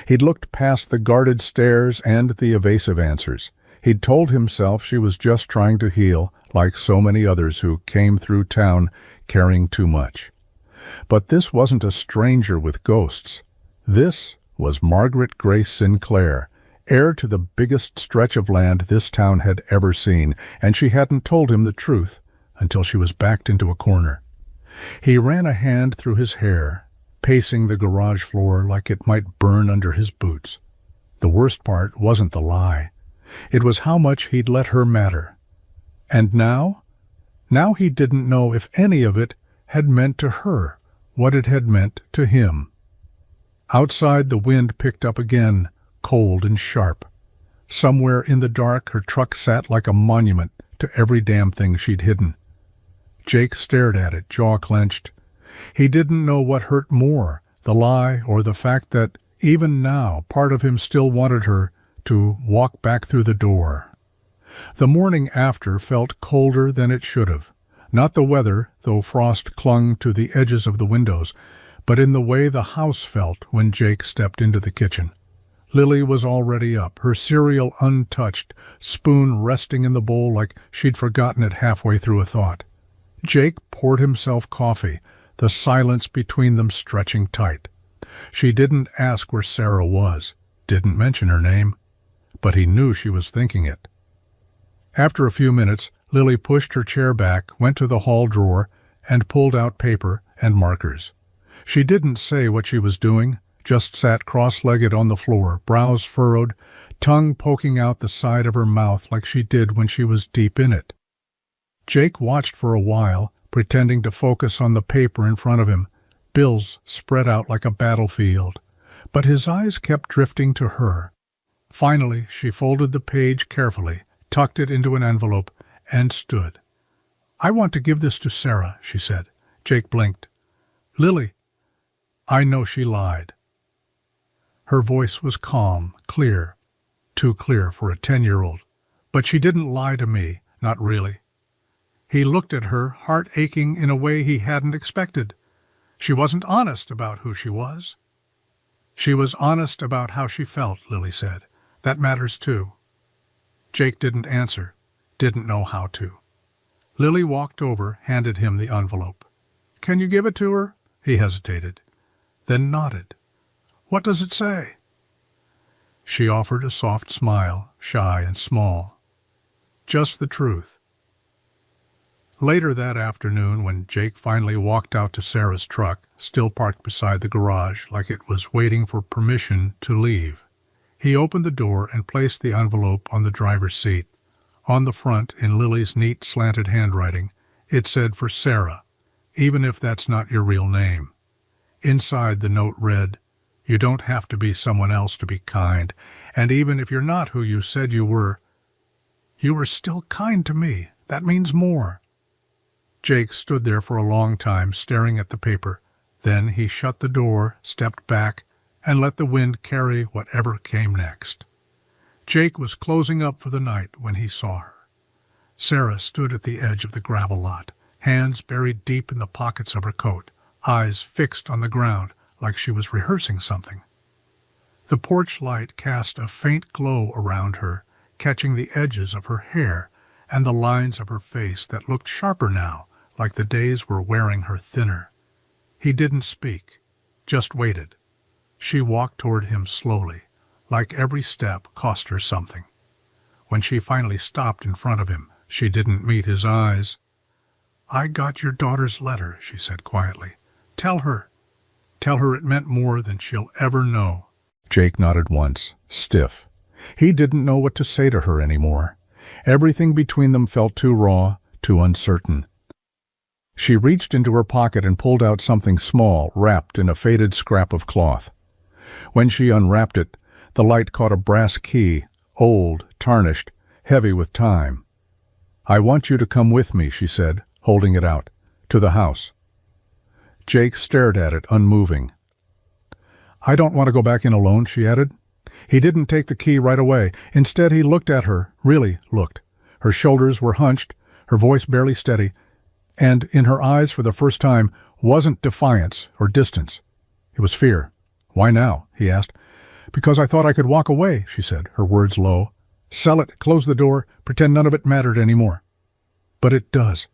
He'd looked past the guarded stares and the evasive answers. He'd told himself she was just trying to heal, like so many others who came through town carrying too much. But this wasn't a stranger with ghosts. This was Margaret Grace Sinclair, heir to the biggest stretch of land this town had ever seen, and she hadn't told him the truth until she was backed into a corner. He ran a hand through his hair, pacing the garage floor like it might burn under his boots. The worst part wasn't the lie. It was how much he'd let her matter. And now? Now he didn't know if any of it had meant to her what it had meant to him. Outside, the wind picked up again, cold and sharp. Somewhere in the dark, her truck sat like a monument to every damn thing she'd hidden. Jake stared at it, jaw clenched. He didn't know what hurt more, the lie or the fact that, even now, part of him still wanted her to walk back through the door. The morning after felt colder than it should have. Not the weather, though frost clung to the edges of the windows, but in the way the house felt when Jake stepped into the kitchen. Lily was already up, her cereal untouched, spoon resting in the bowl like she'd forgotten it halfway through a thought. Jake poured himself coffee, the silence between them stretching tight. She didn't ask where Sarah was, didn't mention her name, but he knew she was thinking it. After a few minutes, Lily pushed her chair back, went to the hall drawer, and pulled out paper and markers. She didn't say what she was doing, just sat cross-legged on the floor, brows furrowed, tongue poking out the side of her mouth like she did when she was deep in it. Jake watched for a while, pretending to focus on the paper in front of him, bills spread out like a battlefield, but his eyes kept drifting to her. Finally, she folded the page carefully, tucked it into an envelope, and stood. "I want to give this to Sarah," she said. Jake blinked. "Lily." "I know she lied." Her voice was calm, clear, too clear for a 10-year-old. "But she didn't lie to me, not really." He looked at her, heart aching in a way he hadn't expected. She wasn't honest about who she was. "She was honest about how she felt," Lily said. "That matters too." Jake didn't answer, didn't know how to. Lily walked over, handed him the envelope. "Can you give it to her?" He hesitated, then nodded. "What does it say?" She offered a soft smile, shy and small. "Just the truth." Later that afternoon, when Jake finally walked out to Sarah's truck, still parked beside the garage like it was waiting for permission to leave, he opened the door and placed the envelope on the driver's seat. On the front, in Lily's neat slanted handwriting, it said for Sarah, even if that's not your real name. Inside, the note read, "You don't have to be someone else to be kind, and even if you're not who you said you were still kind to me. That means more." Jake stood there for a long time, staring at the paper. Then he shut the door, stepped back, and let the wind carry whatever came next. Jake was closing up for the night when he saw her. Sarah stood at the edge of the gravel lot, hands buried deep in the pockets of her coat, eyes fixed on the ground like she was rehearsing something. The porch light cast a faint glow around her, catching the edges of her hair and the lines of her face that looked sharper now, like the days were wearing her thinner. He didn't speak, just waited. She walked toward him slowly, like every step cost her something. When she finally stopped in front of him, she didn't meet his eyes. "I got your daughter's letter," she said quietly. Tell her it meant more than she'll ever know." Jake nodded once, stiff. He didn't know what to say to her anymore. Everything between them felt too raw, too uncertain. She reached into her pocket and pulled out something small, wrapped in a faded scrap of cloth. When she unwrapped it, the light caught a brass key, old, tarnished, heavy with time. "I want you to come with me," she said, holding it out, "to the house." Jake stared at it, unmoving. "I don't want to go back in alone," she added. He didn't take the key right away. Instead, he looked at her, really looked. Her shoulders were hunched, her voice barely steady, and in her eyes for the first time wasn't defiance or distance. It was fear. "Why now?" he asked. "Because I thought I could walk away," she said, her words low. "Sell it, close the door, pretend none of it mattered anymore. But it does.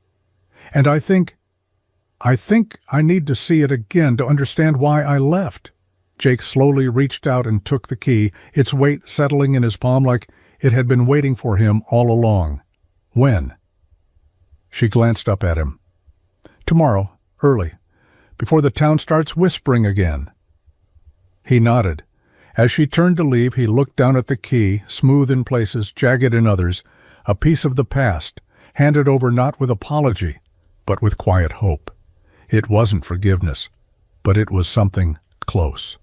And I think I need to see it again to understand why I left. Jake slowly reached out and took the key, its weight settling in his palm like it had been waiting for him all along. When? She glanced up at him. Tomorrow, early, before the town starts whispering again. He nodded. As she turned to leave, he looked down at the key, smooth in places, jagged in others, a piece of the past, handed over not with apology, but with quiet hope. It wasn't forgiveness, but it was something close.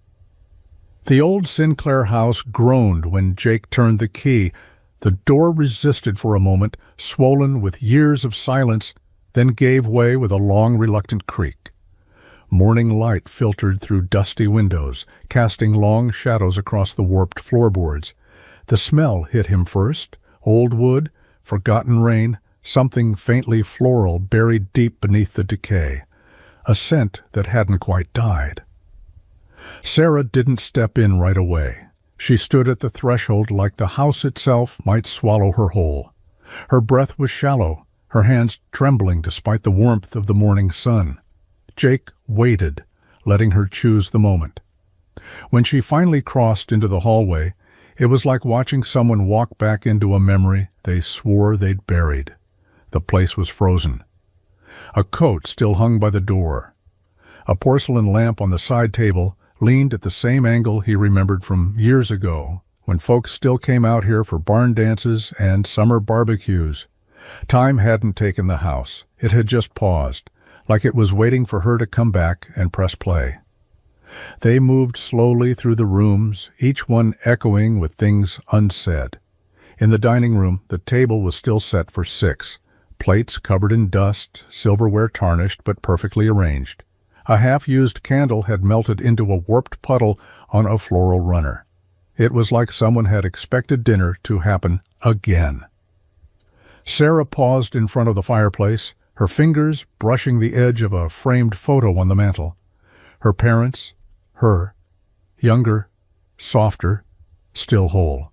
The old Sinclair house groaned when Jake turned the key. The door resisted for a moment, swollen with years of silence, then gave way with a long, reluctant creak. Morning light filtered through dusty windows, casting long shadows across the warped floorboards. The smell hit him first, old wood, forgotten rain, something faintly floral buried deep beneath the decay, a scent that hadn't quite died. Sarah didn't step in right away. She stood at the threshold like the house itself might swallow her whole. Her breath was shallow, her hands trembling despite the warmth of the morning sun. Jake waited, letting her choose the moment. When she finally crossed into the hallway, it was like watching someone walk back into a memory they swore they'd buried. The place was frozen. A coat still hung by the door. A porcelain lamp on the side table leaned at the same angle he remembered from years ago, when folks still came out here for barn dances and summer barbecues. Time hadn't taken the house. It had just paused, like it was waiting for her to come back and press play. They moved slowly through the rooms, each one echoing with things unsaid. In the dining room, the table was still set for 6, plates covered in dust, silverware tarnished but perfectly arranged. A half-used candle had melted into a warped puddle on a floral runner. It was like someone had expected dinner to happen again. Sarah paused in front of the fireplace, her fingers brushing the edge of a framed photo on the mantel. Her parents, her, younger, softer, still whole.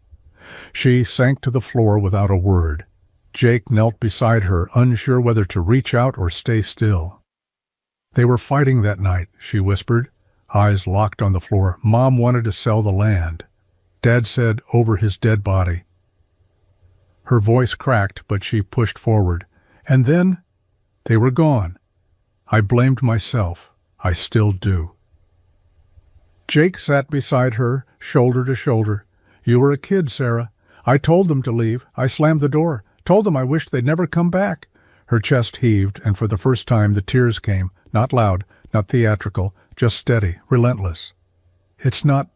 She sank to the floor without a word. Jake knelt beside her, unsure whether to reach out or stay still. They were fighting that night, she whispered, eyes locked on the floor. Mom wanted to sell the land. Dad said over his dead body. Her voice cracked, but she pushed forward. And then they were gone. I blamed myself. I still do. Jake sat beside her, shoulder to shoulder. You were a kid, Sarah. I told them to leave. I slammed the door. Told them I wished they'd never come back. Her chest heaved, and for the first time the tears came. Not loud, not theatrical, just steady, relentless. It's not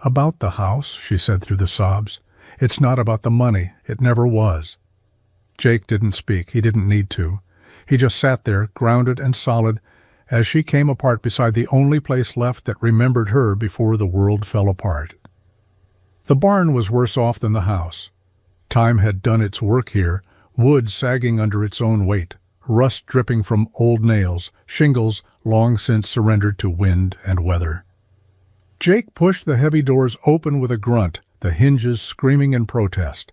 about the house, she said through the sobs. It's not about the money. It never was. Jake didn't speak. He didn't need to. He just sat there, grounded and solid, as she came apart beside the only place left that remembered her before the world fell apart. The barn was worse off than the house. Time had done its work here, wood sagging under its own weight, rust dripping from old nails, shingles long since surrendered to wind and weather. Jake pushed the heavy doors open with a grunt, the hinges screaming in protest.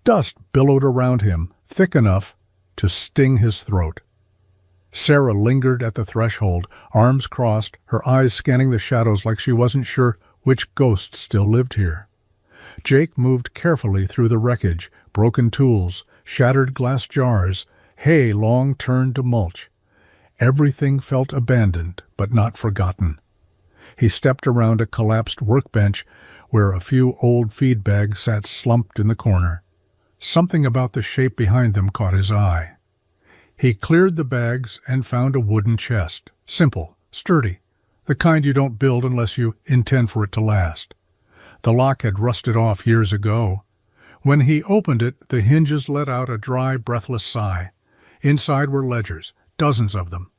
Dust billowed around him, thick enough to sting his throat. Sarah lingered at the threshold, arms crossed, her eyes scanning the shadows like she wasn't sure which ghost still lived here. Jake moved carefully through the wreckage, broken tools, shattered glass jars, hay long turned to mulch. Everything felt abandoned, but not forgotten. He stepped around a collapsed workbench where a few old feed bags sat slumped in the corner. Something about the shape behind them caught his eye. He cleared the bags and found a wooden chest, simple, sturdy, the kind you don't build unless you intend for it to last. The lock had rusted off years ago. When he opened it, the hinges let out a dry, breathless sigh. Inside were ledgers, dozens of them.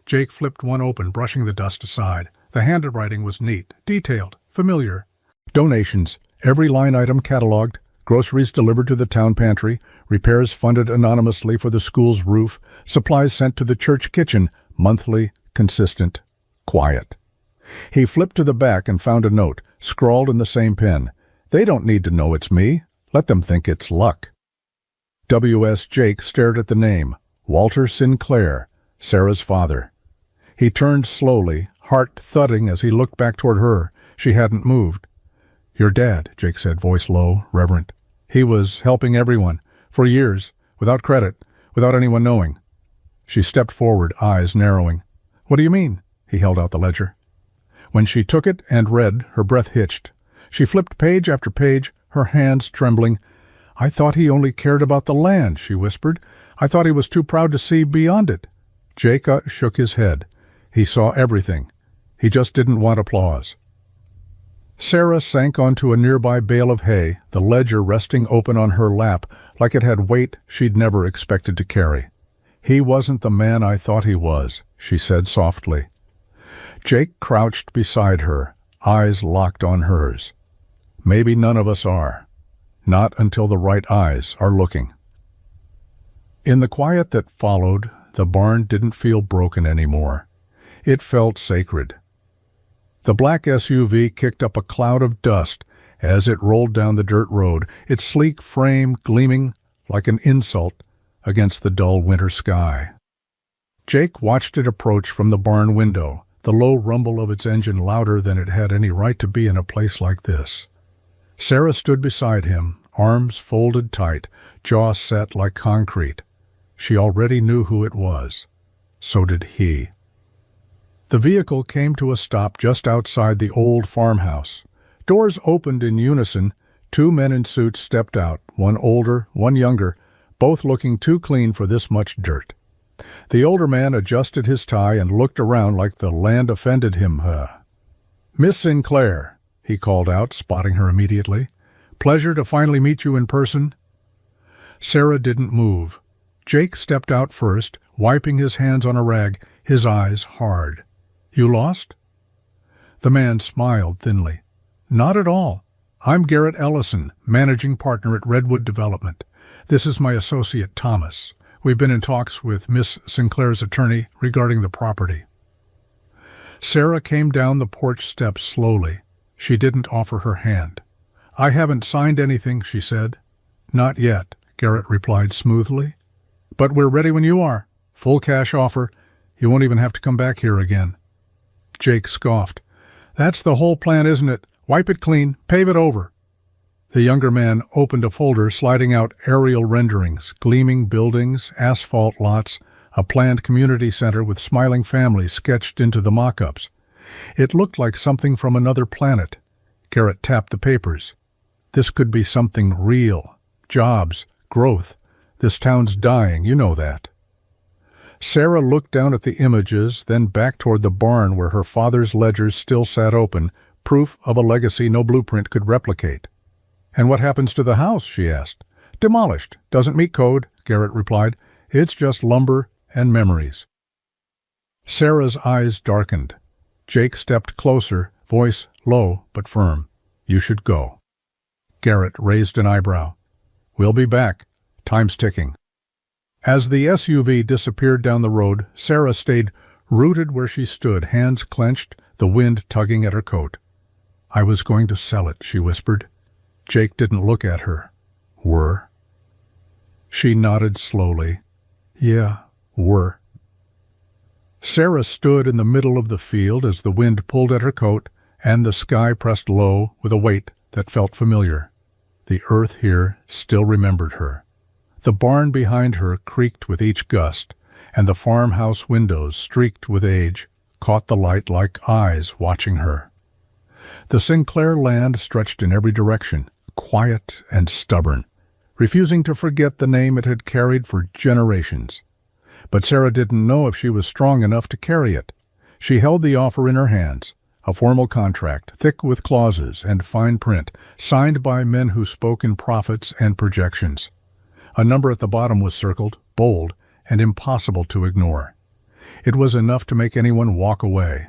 Jake flipped one open, brushing the dust aside. The handwriting was neat, detailed, familiar. Donations, every line item cataloged, groceries delivered to the town pantry, repairs funded anonymously for the school's roof, supplies sent to the church kitchen, monthly, consistent, quiet. He flipped to the back and found a note, scrawled in the same pen. They don't need to know it's me. Let them think it's luck. W.S. Jake stared at the name, Walter Sinclair, Sarah's father. He turned slowly, heart thudding as he looked back toward her, She hadn't moved. "Your dad," Jake said, voice low, reverent. "He was helping everyone, for years, without credit, without anyone knowing." She stepped forward, eyes narrowing. "What do you mean?" He held out the ledger. When she took it and read, her breath hitched. She flipped page after page, her hands trembling. "I thought he only cared about the land," she whispered. "I thought he was too proud to see beyond it." Jake shook his head. He saw everything. He just didn't want applause. Sarah sank onto a nearby bale of hay, the ledger resting open on her lap like it had weight she'd never expected to carry. "He wasn't the man I thought he was," she said softly. Jake crouched beside her, eyes locked on hers. "Maybe none of us are. Not until the right eyes are looking." In the quiet that followed, the barn didn't feel broken anymore. It felt sacred. The black SUV kicked up a cloud of dust as it rolled down the dirt road, its sleek frame gleaming like an insult against the dull winter sky. Jake watched it approach from the barn window, the low rumble of its engine louder than it had any right to be in a place like this. Sarah stood beside him, arms folded tight, jaw set like concrete. She already knew who it was. So did he. The vehicle came to a stop just outside the old farmhouse. Doors opened in unison. Two men in suits stepped out, one older, one younger, both looking too clean for this much dirt. The older man adjusted his tie and looked around like the land offended him. "Miss Sinclair," he called out, spotting her immediately. "Pleasure to finally meet you in person." Sarah didn't move. Jake stepped out first, wiping his hands on a rag, his eyes hard. "You lost?" The man smiled thinly. "Not at all. I'm Garrett Ellison, managing partner at Redwood Development. This is my associate, Thomas. We've been in talks with Miss Sinclair's attorney regarding the property." Sarah came down the porch steps slowly. She didn't offer her hand. "I haven't signed anything," she said. "Not yet," Garrett replied smoothly. "But we're ready when you are. Full cash offer. You won't even have to come back here again." Jake scoffed. "That's the whole plan, isn't it? Wipe it clean, pave it over." The younger man opened a folder, sliding out aerial renderings, gleaming buildings, asphalt lots, a planned community center with smiling families sketched into the mock-ups. It looked like something from another planet. Garrett tapped the papers. "This could be something real. Jobs, growth. This town's dying, you know that." Sarah looked down at the images, then back toward the barn where her father's ledgers still sat open, proof of a legacy no blueprint could replicate. "And what happens to the house?" she asked. "Demolished. Doesn't meet code," Garrett replied. "It's just lumber and memories." Sarah's eyes darkened. Jake stepped closer, voice low but firm. "You should go." Garrett raised an eyebrow. "We'll be back. Time's ticking." As the SUV disappeared down the road, Sarah stayed rooted where she stood, hands clenched, the wind tugging at her coat. "I was going to sell it," she whispered. Jake didn't look at her. "Were?" She nodded slowly. "Yeah, were." Sarah stood in the middle of the field as the wind pulled at her coat and the sky pressed low with a weight that felt familiar. The earth here still remembered her. The barn behind her creaked with each gust, and the farmhouse windows, streaked with age, caught the light like eyes watching her. The Sinclair land stretched in every direction, quiet and stubborn, refusing to forget the name it had carried for generations. But Sarah didn't know if she was strong enough to carry it. She held the offer in her hands, a formal contract, thick with clauses and fine print, signed by men who spoke in profits and projections. A number at the bottom was circled, bold, and impossible to ignore. It was enough to make anyone walk away.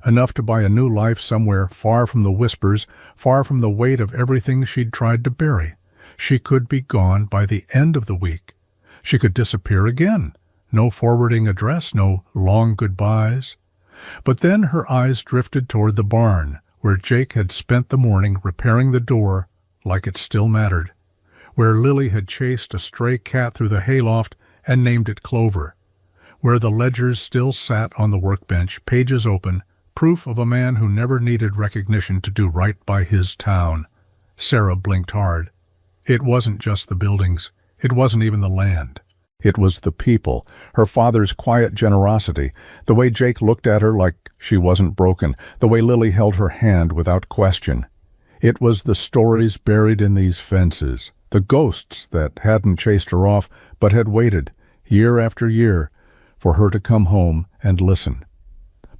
Enough to buy a new life somewhere far from the whispers, far from the weight of everything she'd tried to bury. She could be gone by the end of the week. She could disappear again. No forwarding address, no long goodbyes. But then her eyes drifted toward the barn, where Jake had spent the morning repairing the door like it still mattered, where Lily had chased a stray cat through the hayloft and named it Clover, where the ledgers still sat on the workbench, pages open, proof of a man who never needed recognition to do right by his town. Sarah blinked hard. It wasn't just the buildings. It wasn't even the land. It was the people, her father's quiet generosity, the way Jake looked at her like she wasn't broken, the way Lily held her hand without question. It was the stories buried in these fences, the ghosts that hadn't chased her off but had waited, year after year, for her to come home and listen.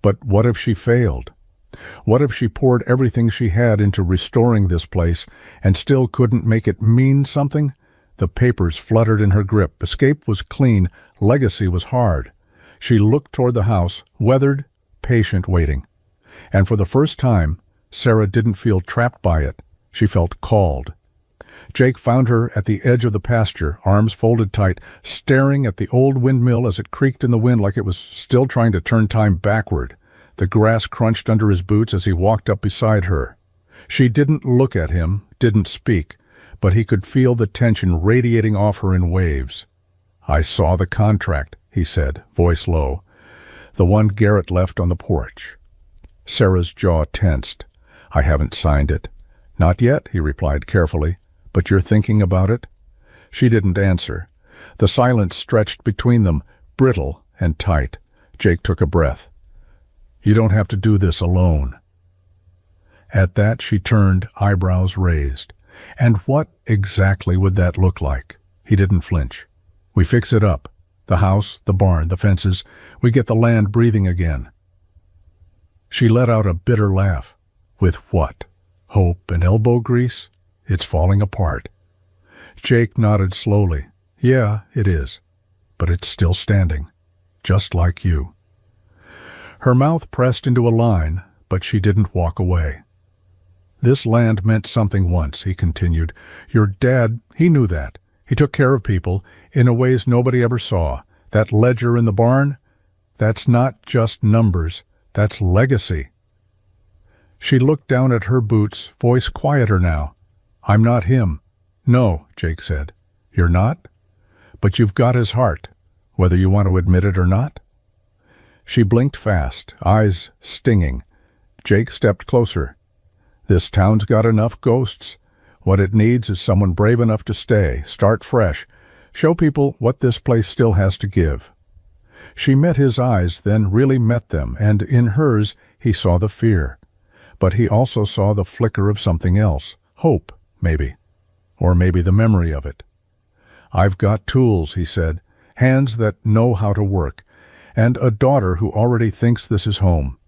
But what if she failed? What if she poured everything she had into restoring this place and still couldn't make it mean something? The papers fluttered in her grip. Escape was clean. Legacy was hard. She looked toward the house, weathered, patient, waiting. And for the first time, Sarah didn't feel trapped by it. She felt called. Jake found her at the edge of the pasture, arms folded tight, staring at the old windmill as it creaked in the wind like it was still trying to turn time backward. The grass crunched under his boots as he walked up beside her. She didn't look at him, didn't speak, but he could feel the tension radiating off her in waves. "I saw the contract," he said, voice low. "The one Garrett left on the porch." Sarah's jaw tensed. "I haven't signed it." "Not yet," he replied carefully. "But you're thinking about it?" She didn't answer. The silence stretched between them, brittle and tight. Jake took a breath. "You don't have to do this alone." At that she turned, eyebrows raised. And what exactly would that look like? He didn't flinch. "We fix it up. The house, the barn, the fences. We get the land breathing again." She let out a bitter laugh. "With what? Hope and elbow grease? It's falling apart." Jake nodded slowly. "Yeah, it is. But it's still standing. Just like you." Her mouth pressed into a line, but she didn't walk away. "This land meant something once," he continued. "Your dad, he knew that. He took care of people in ways nobody ever saw. That ledger in the barn, that's not just numbers, that's legacy." She looked down at her boots, voice quieter now. "I'm not him." "No," Jake said. "You're not? But you've got his heart, whether you want to admit it or not." She blinked fast, eyes stinging. Jake stepped closer. "This town's got enough ghosts. What it needs is someone brave enough to stay, start fresh, show people what this place still has to give." She met his eyes, then really met them, and in hers he saw the fear. But he also saw the flicker of something else, hope, maybe, or maybe the memory of it. "I've got tools," he said, "hands that know how to work, and a daughter who already thinks this is home."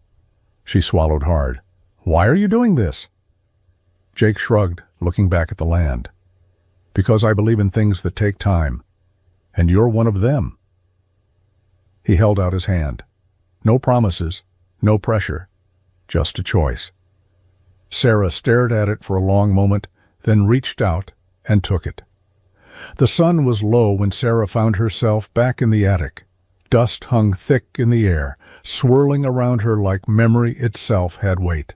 She swallowed hard. "Why are you doing this?" Jake shrugged, looking back at the land. "Because I believe in things that take time, and you're one of them." He held out his hand. No promises, no pressure, just a choice. Sarah stared at it for a long moment, then reached out and took it. The sun was low when Sarah found herself back in the attic. Dust hung thick in the air, swirling around her like memory itself had weight.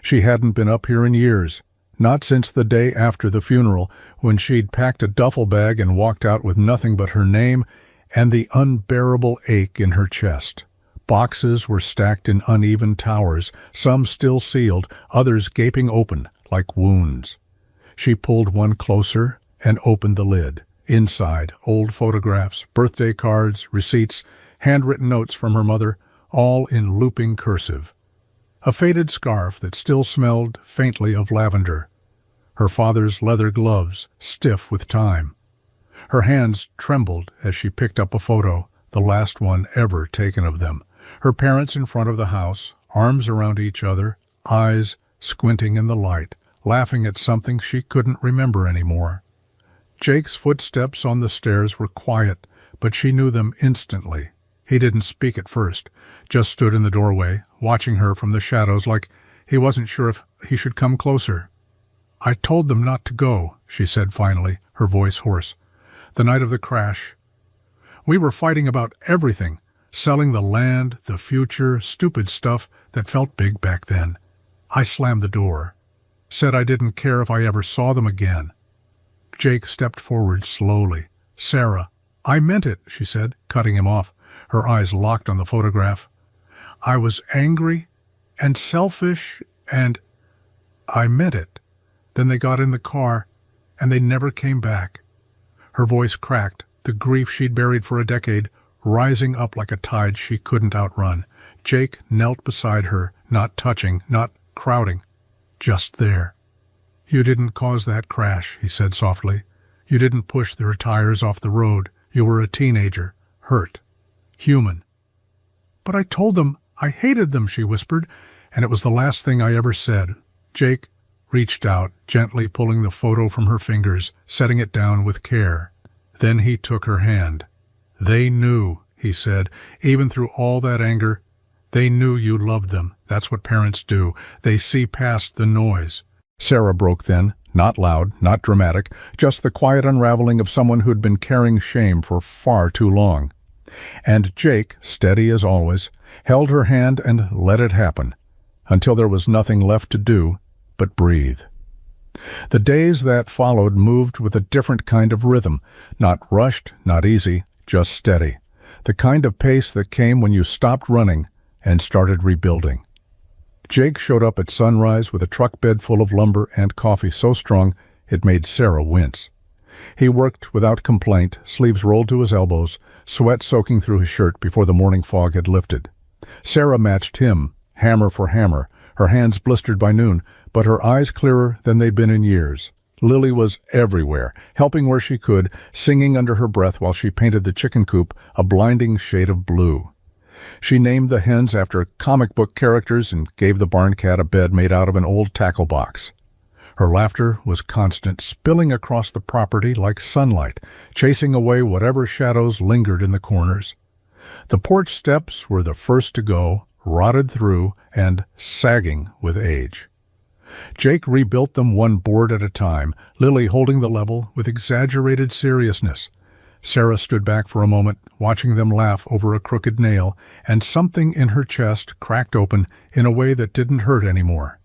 She hadn't been up here in years, not since the day after the funeral, when she'd packed a duffel bag and walked out with nothing but her name and the unbearable ache in her chest. Boxes were stacked in uneven towers, some still sealed, others gaping open like wounds. She pulled one closer and opened the lid. Inside, old photographs, birthday cards, receipts, handwritten notes from her mother, all in looping cursive. A faded scarf that still smelled faintly of lavender. Her father's leather gloves, stiff with time. Her hands trembled as she picked up a photo, the last one ever taken of them. Her parents in front of the house, arms around each other, eyes squinting in the light, laughing at something she couldn't remember anymore. Jake's footsteps on the stairs were quiet, but she knew them instantly. He didn't speak at first, just stood in the doorway, watching her from the shadows like he wasn't sure if he should come closer. "I told them not to go," she said finally, her voice hoarse. "The night of the crash. We were fighting about everything, selling the land, the future, stupid stuff that felt big back then. I slammed the door. Said I didn't care if I ever saw them again." Jake stepped forward slowly. "Sarah, I meant it," she said, cutting him off, her eyes locked on the photograph. "I was angry, and selfish, and I meant it. Then they got in the car, and they never came back. Her voice cracked, the grief she'd buried for a decade rising up like a tide she couldn't outrun. Jake knelt beside her, not touching, not crowding, just there. "You didn't cause that crash," he said softly. "You didn't push their tires off the road. You were a teenager, hurt, human." "But I told them I hated them," she whispered, "and it was the last thing I ever said." Jake reached out, gently pulling the photo from her fingers, setting it down with care. Then he took her hand. "They knew," he said, "even through all that anger. They knew you loved them. That's what parents do. They see past the noise." Sarah broke then, not loud, not dramatic, just the quiet unraveling of someone who'd been carrying shame for far too long. And Jake, steady as always, held her hand and let it happen, until there was nothing left to do but breathe. The days that followed moved with a different kind of rhythm, not rushed, not easy, just steady, the kind of pace that came when you stopped running and started rebuilding. Jake showed up at sunrise with a truck bed full of lumber and coffee so strong it made Sarah wince. He worked without complaint, sleeves rolled to his elbows, sweat soaking through his shirt before the morning fog had lifted. Sarah matched him, hammer for hammer, her hands blistered by noon, but her eyes clearer than they'd been in years. Lily was everywhere, helping where she could, singing under her breath while she painted the chicken coop a blinding shade of blue. She named the hens after comic book characters and gave the barn cat a bed made out of an old tackle box. Her laughter was constant, spilling across the property like sunlight, chasing away whatever shadows lingered in the corners. The porch steps were the first to go, rotted through and sagging with age. Jake rebuilt them one board at a time, Lily holding the level with exaggerated seriousness. Sarah stood back for a moment, watching them laugh over a crooked nail, and something in her chest cracked open in a way that didn't hurt anymore.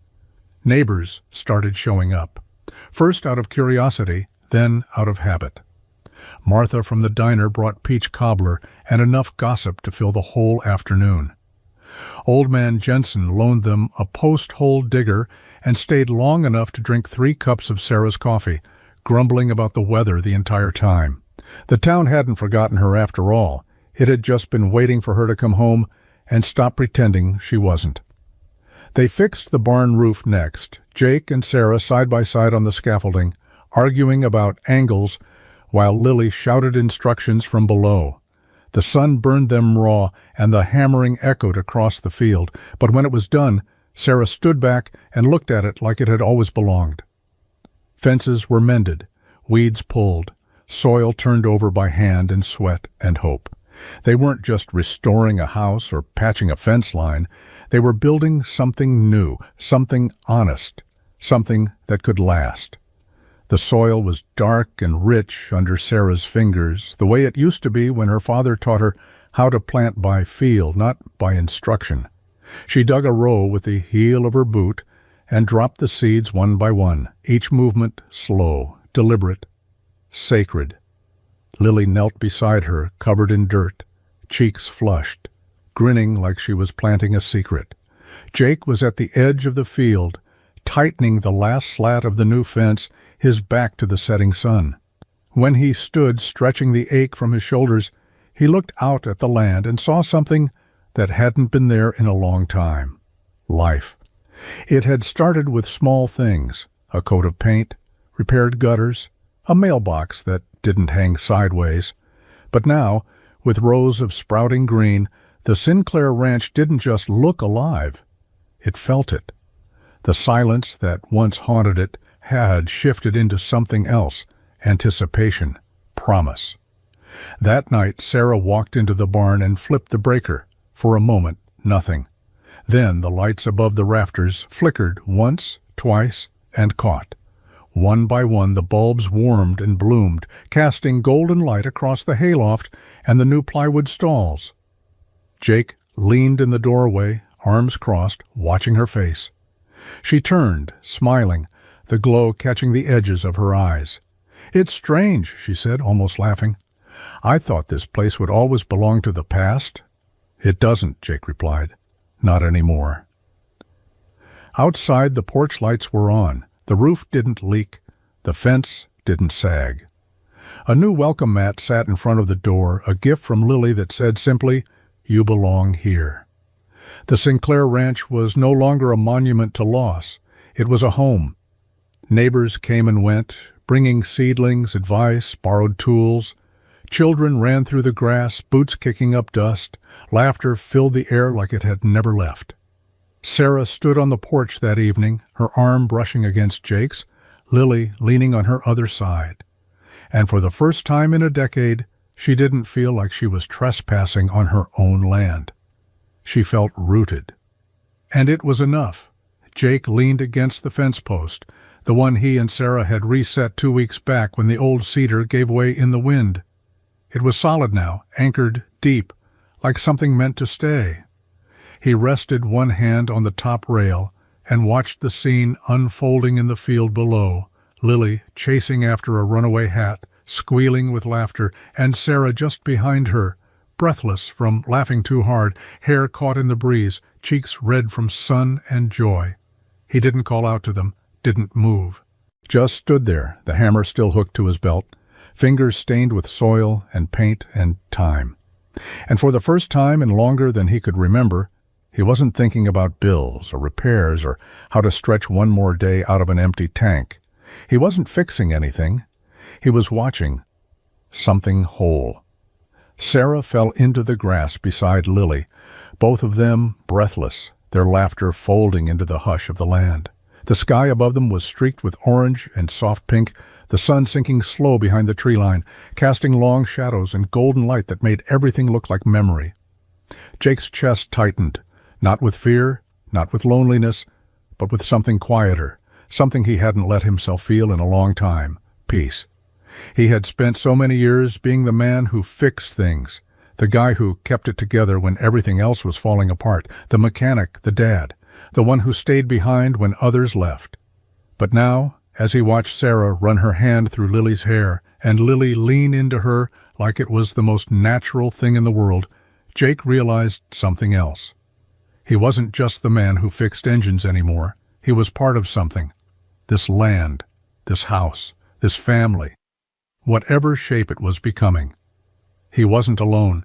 Neighbors started showing up, first out of curiosity, then out of habit. Martha from the diner brought peach cobbler and enough gossip to fill the whole afternoon. Old man Jensen loaned them a post-hole digger and stayed long enough to drink 3 cups of Sarah's coffee, grumbling about the weather the entire time. The town hadn't forgotten her after all. It had just been waiting for her to come home and stop pretending she wasn't. They fixed the barn roof next, Jake and Sarah side by side on the scaffolding, arguing about angles while Lily shouted instructions from below. The sun burned them raw, and the hammering echoed across the field, but when it was done, Sarah stood back and looked at it like it had always belonged. Fences were mended, weeds pulled, soil turned over by hand and sweat and hope. They weren't just restoring a house or patching a fence line. They were building something new, something honest, something that could last. The soil was dark and rich under Sarah's fingers, the way it used to be when her father taught her how to plant by feel, not by instruction. She dug a row with the heel of her boot and dropped the seeds one by one, each movement slow, deliberate, sacred. Lily knelt beside her, covered in dirt, cheeks flushed, grinning like she was planting a secret. Jake was at the edge of the field, tightening the last slat of the new fence, his back to the setting sun. When he stood, stretching the ache from his shoulders, he looked out at the land and saw something that hadn't been there in a long time. Life. It had started with small things, a coat of paint, repaired gutters, a mailbox that didn't hang sideways. But now, with rows of sprouting green, the Sinclair Ranch didn't just look alive. It felt it. The silence that once haunted it had shifted into something else, anticipation, promise. That night, Sarah walked into the barn and flipped the breaker. For a moment, nothing. Then the lights above the rafters flickered once, twice, and caught. One by one the bulbs warmed and bloomed, casting golden light across the hayloft and the new plywood stalls. Jake leaned in the doorway, arms crossed, watching her face. She turned, smiling, the glow catching the edges of her eyes. "It's strange," she said, almost laughing. "I thought this place would always belong to the past." "It doesn't," Jake replied. "Not anymore." Outside, the porch lights were on. The roof didn't leak. The fence didn't sag. A new welcome mat sat in front of the door, a gift from Lily that said simply, "You belong here." The Sinclair Ranch was no longer a monument to loss. It was a home. Neighbors came and went, bringing seedlings, advice, borrowed tools. Children ran through the grass, boots kicking up dust. Laughter filled the air like it had never left. Sarah stood on the porch that evening, her arm brushing against Jake's, Lily leaning on her other side. And for the first time in a decade, she didn't feel like she was trespassing on her own land. She felt rooted. And it was enough. Jake leaned against the fence post, the one he and Sarah had reset 2 weeks back when the old cedar gave way in the wind. It was solid now, anchored deep, like something meant to stay. He rested one hand on the top rail and watched the scene unfolding in the field below, Lily chasing after a runaway hat, squealing with laughter, and Sarah just behind her, breathless from laughing too hard, hair caught in the breeze, cheeks red from sun and joy. He didn't call out to them, didn't move. Just stood there, the hammer still hooked to his belt, fingers stained with soil and paint and time. And for the first time in longer than he could remember, he wasn't thinking about bills or repairs or how to stretch one more day out of an empty tank. He wasn't fixing anything. He was watching something whole. Sarah fell into the grass beside Lily, both of them breathless, their laughter folding into the hush of the land. The sky above them was streaked with orange and soft pink, the sun sinking slow behind the tree line, casting long shadows and golden light that made everything look like memory. Jake's chest tightened, not with fear, not with loneliness, but with something quieter, something he hadn't let himself feel in a long time, peace. He had spent so many years being the man who fixed things, the guy who kept it together when everything else was falling apart, the mechanic, the dad, the one who stayed behind when others left. But now, as he watched Sarah run her hand through Lily's hair and Lily lean into her like it was the most natural thing in the world, Jake realized something else. He wasn't just the man who fixed engines anymore. He was part of something. This land, this house, this family, whatever shape it was becoming. He wasn't alone.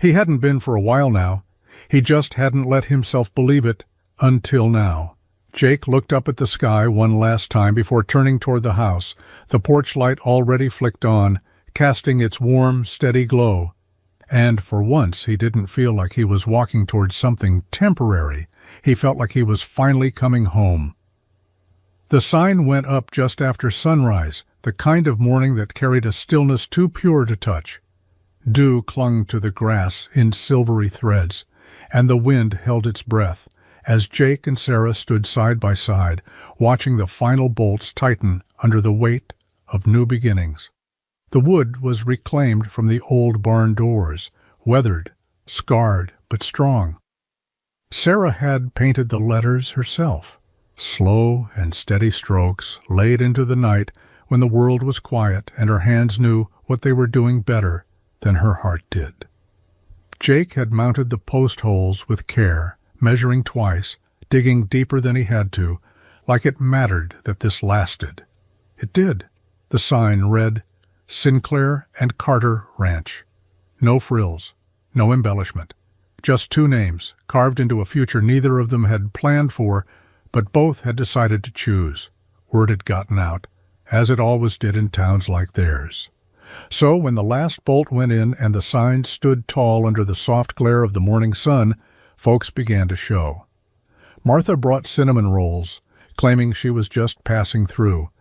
He hadn't been for a while now. He just hadn't let himself believe it until now. Jake looked up at the sky one last time before turning toward the house, the porch light already flicked on, casting its warm, steady glow. And for once he didn't feel like he was walking towards something temporary. He felt like he was finally coming home. The sign went up just after sunrise, the kind of morning that carried a stillness too pure to touch. Dew clung to the grass in silvery threads, and the wind held its breath as Jake and Sarah stood side by side, watching the final bolts tighten under the weight of new beginnings. The wood was reclaimed from the old barn doors, weathered, scarred, but strong. Sarah had painted the letters herself, slow and steady strokes laid into the night when the world was quiet and her hands knew what they were doing better than her heart did. Jake had mounted the post holes with care, measuring twice, digging deeper than he had to, like it mattered that this lasted. It did. The sign read, Sinclair and Carter Ranch. No frills, no embellishment. Just two names, carved into a future neither of them had planned for, but both had decided to choose. Word had gotten out, as it always did in towns like theirs. So when the last bolt went in and the sign stood tall under the soft glare of the morning sun, folks began to show. Martha brought cinnamon rolls, claiming she was just passing through.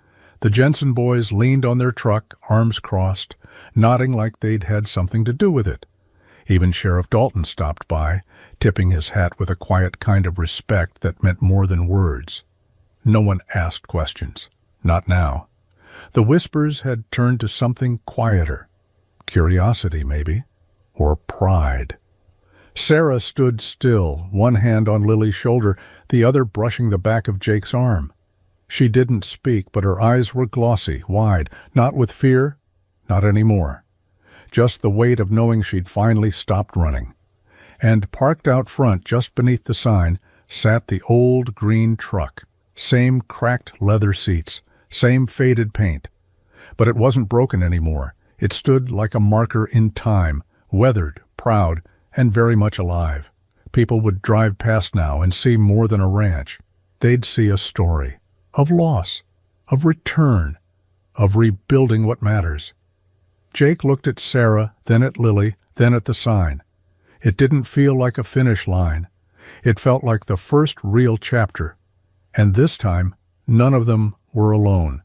The Jensen boys leaned on their truck, arms crossed, nodding like they'd had something to do with it. Even Sheriff Dalton stopped by, tipping his hat with a quiet kind of respect that meant more than words. No one asked questions. Not now. The whispers had turned to something quieter. Curiosity, maybe. Or pride. Sarah stood still, one hand on Lily's shoulder, the other brushing the back of Jake's arm. She didn't speak, but her eyes were glossy, wide, not with fear, not anymore. Just the weight of knowing she'd finally stopped running. And parked out front, just beneath the sign, sat the old green truck. Same cracked leather seats, same faded paint. But it wasn't broken anymore. It stood like a marker in time, weathered, proud, and very much alive. People would drive past now and see more than a ranch. They'd see a story of loss, of return, of rebuilding what matters. Jake looked at Sarah, then at Lily, then at the sign. It didn't feel like a finish line. It felt like the first real chapter. And this time, none of them were alone.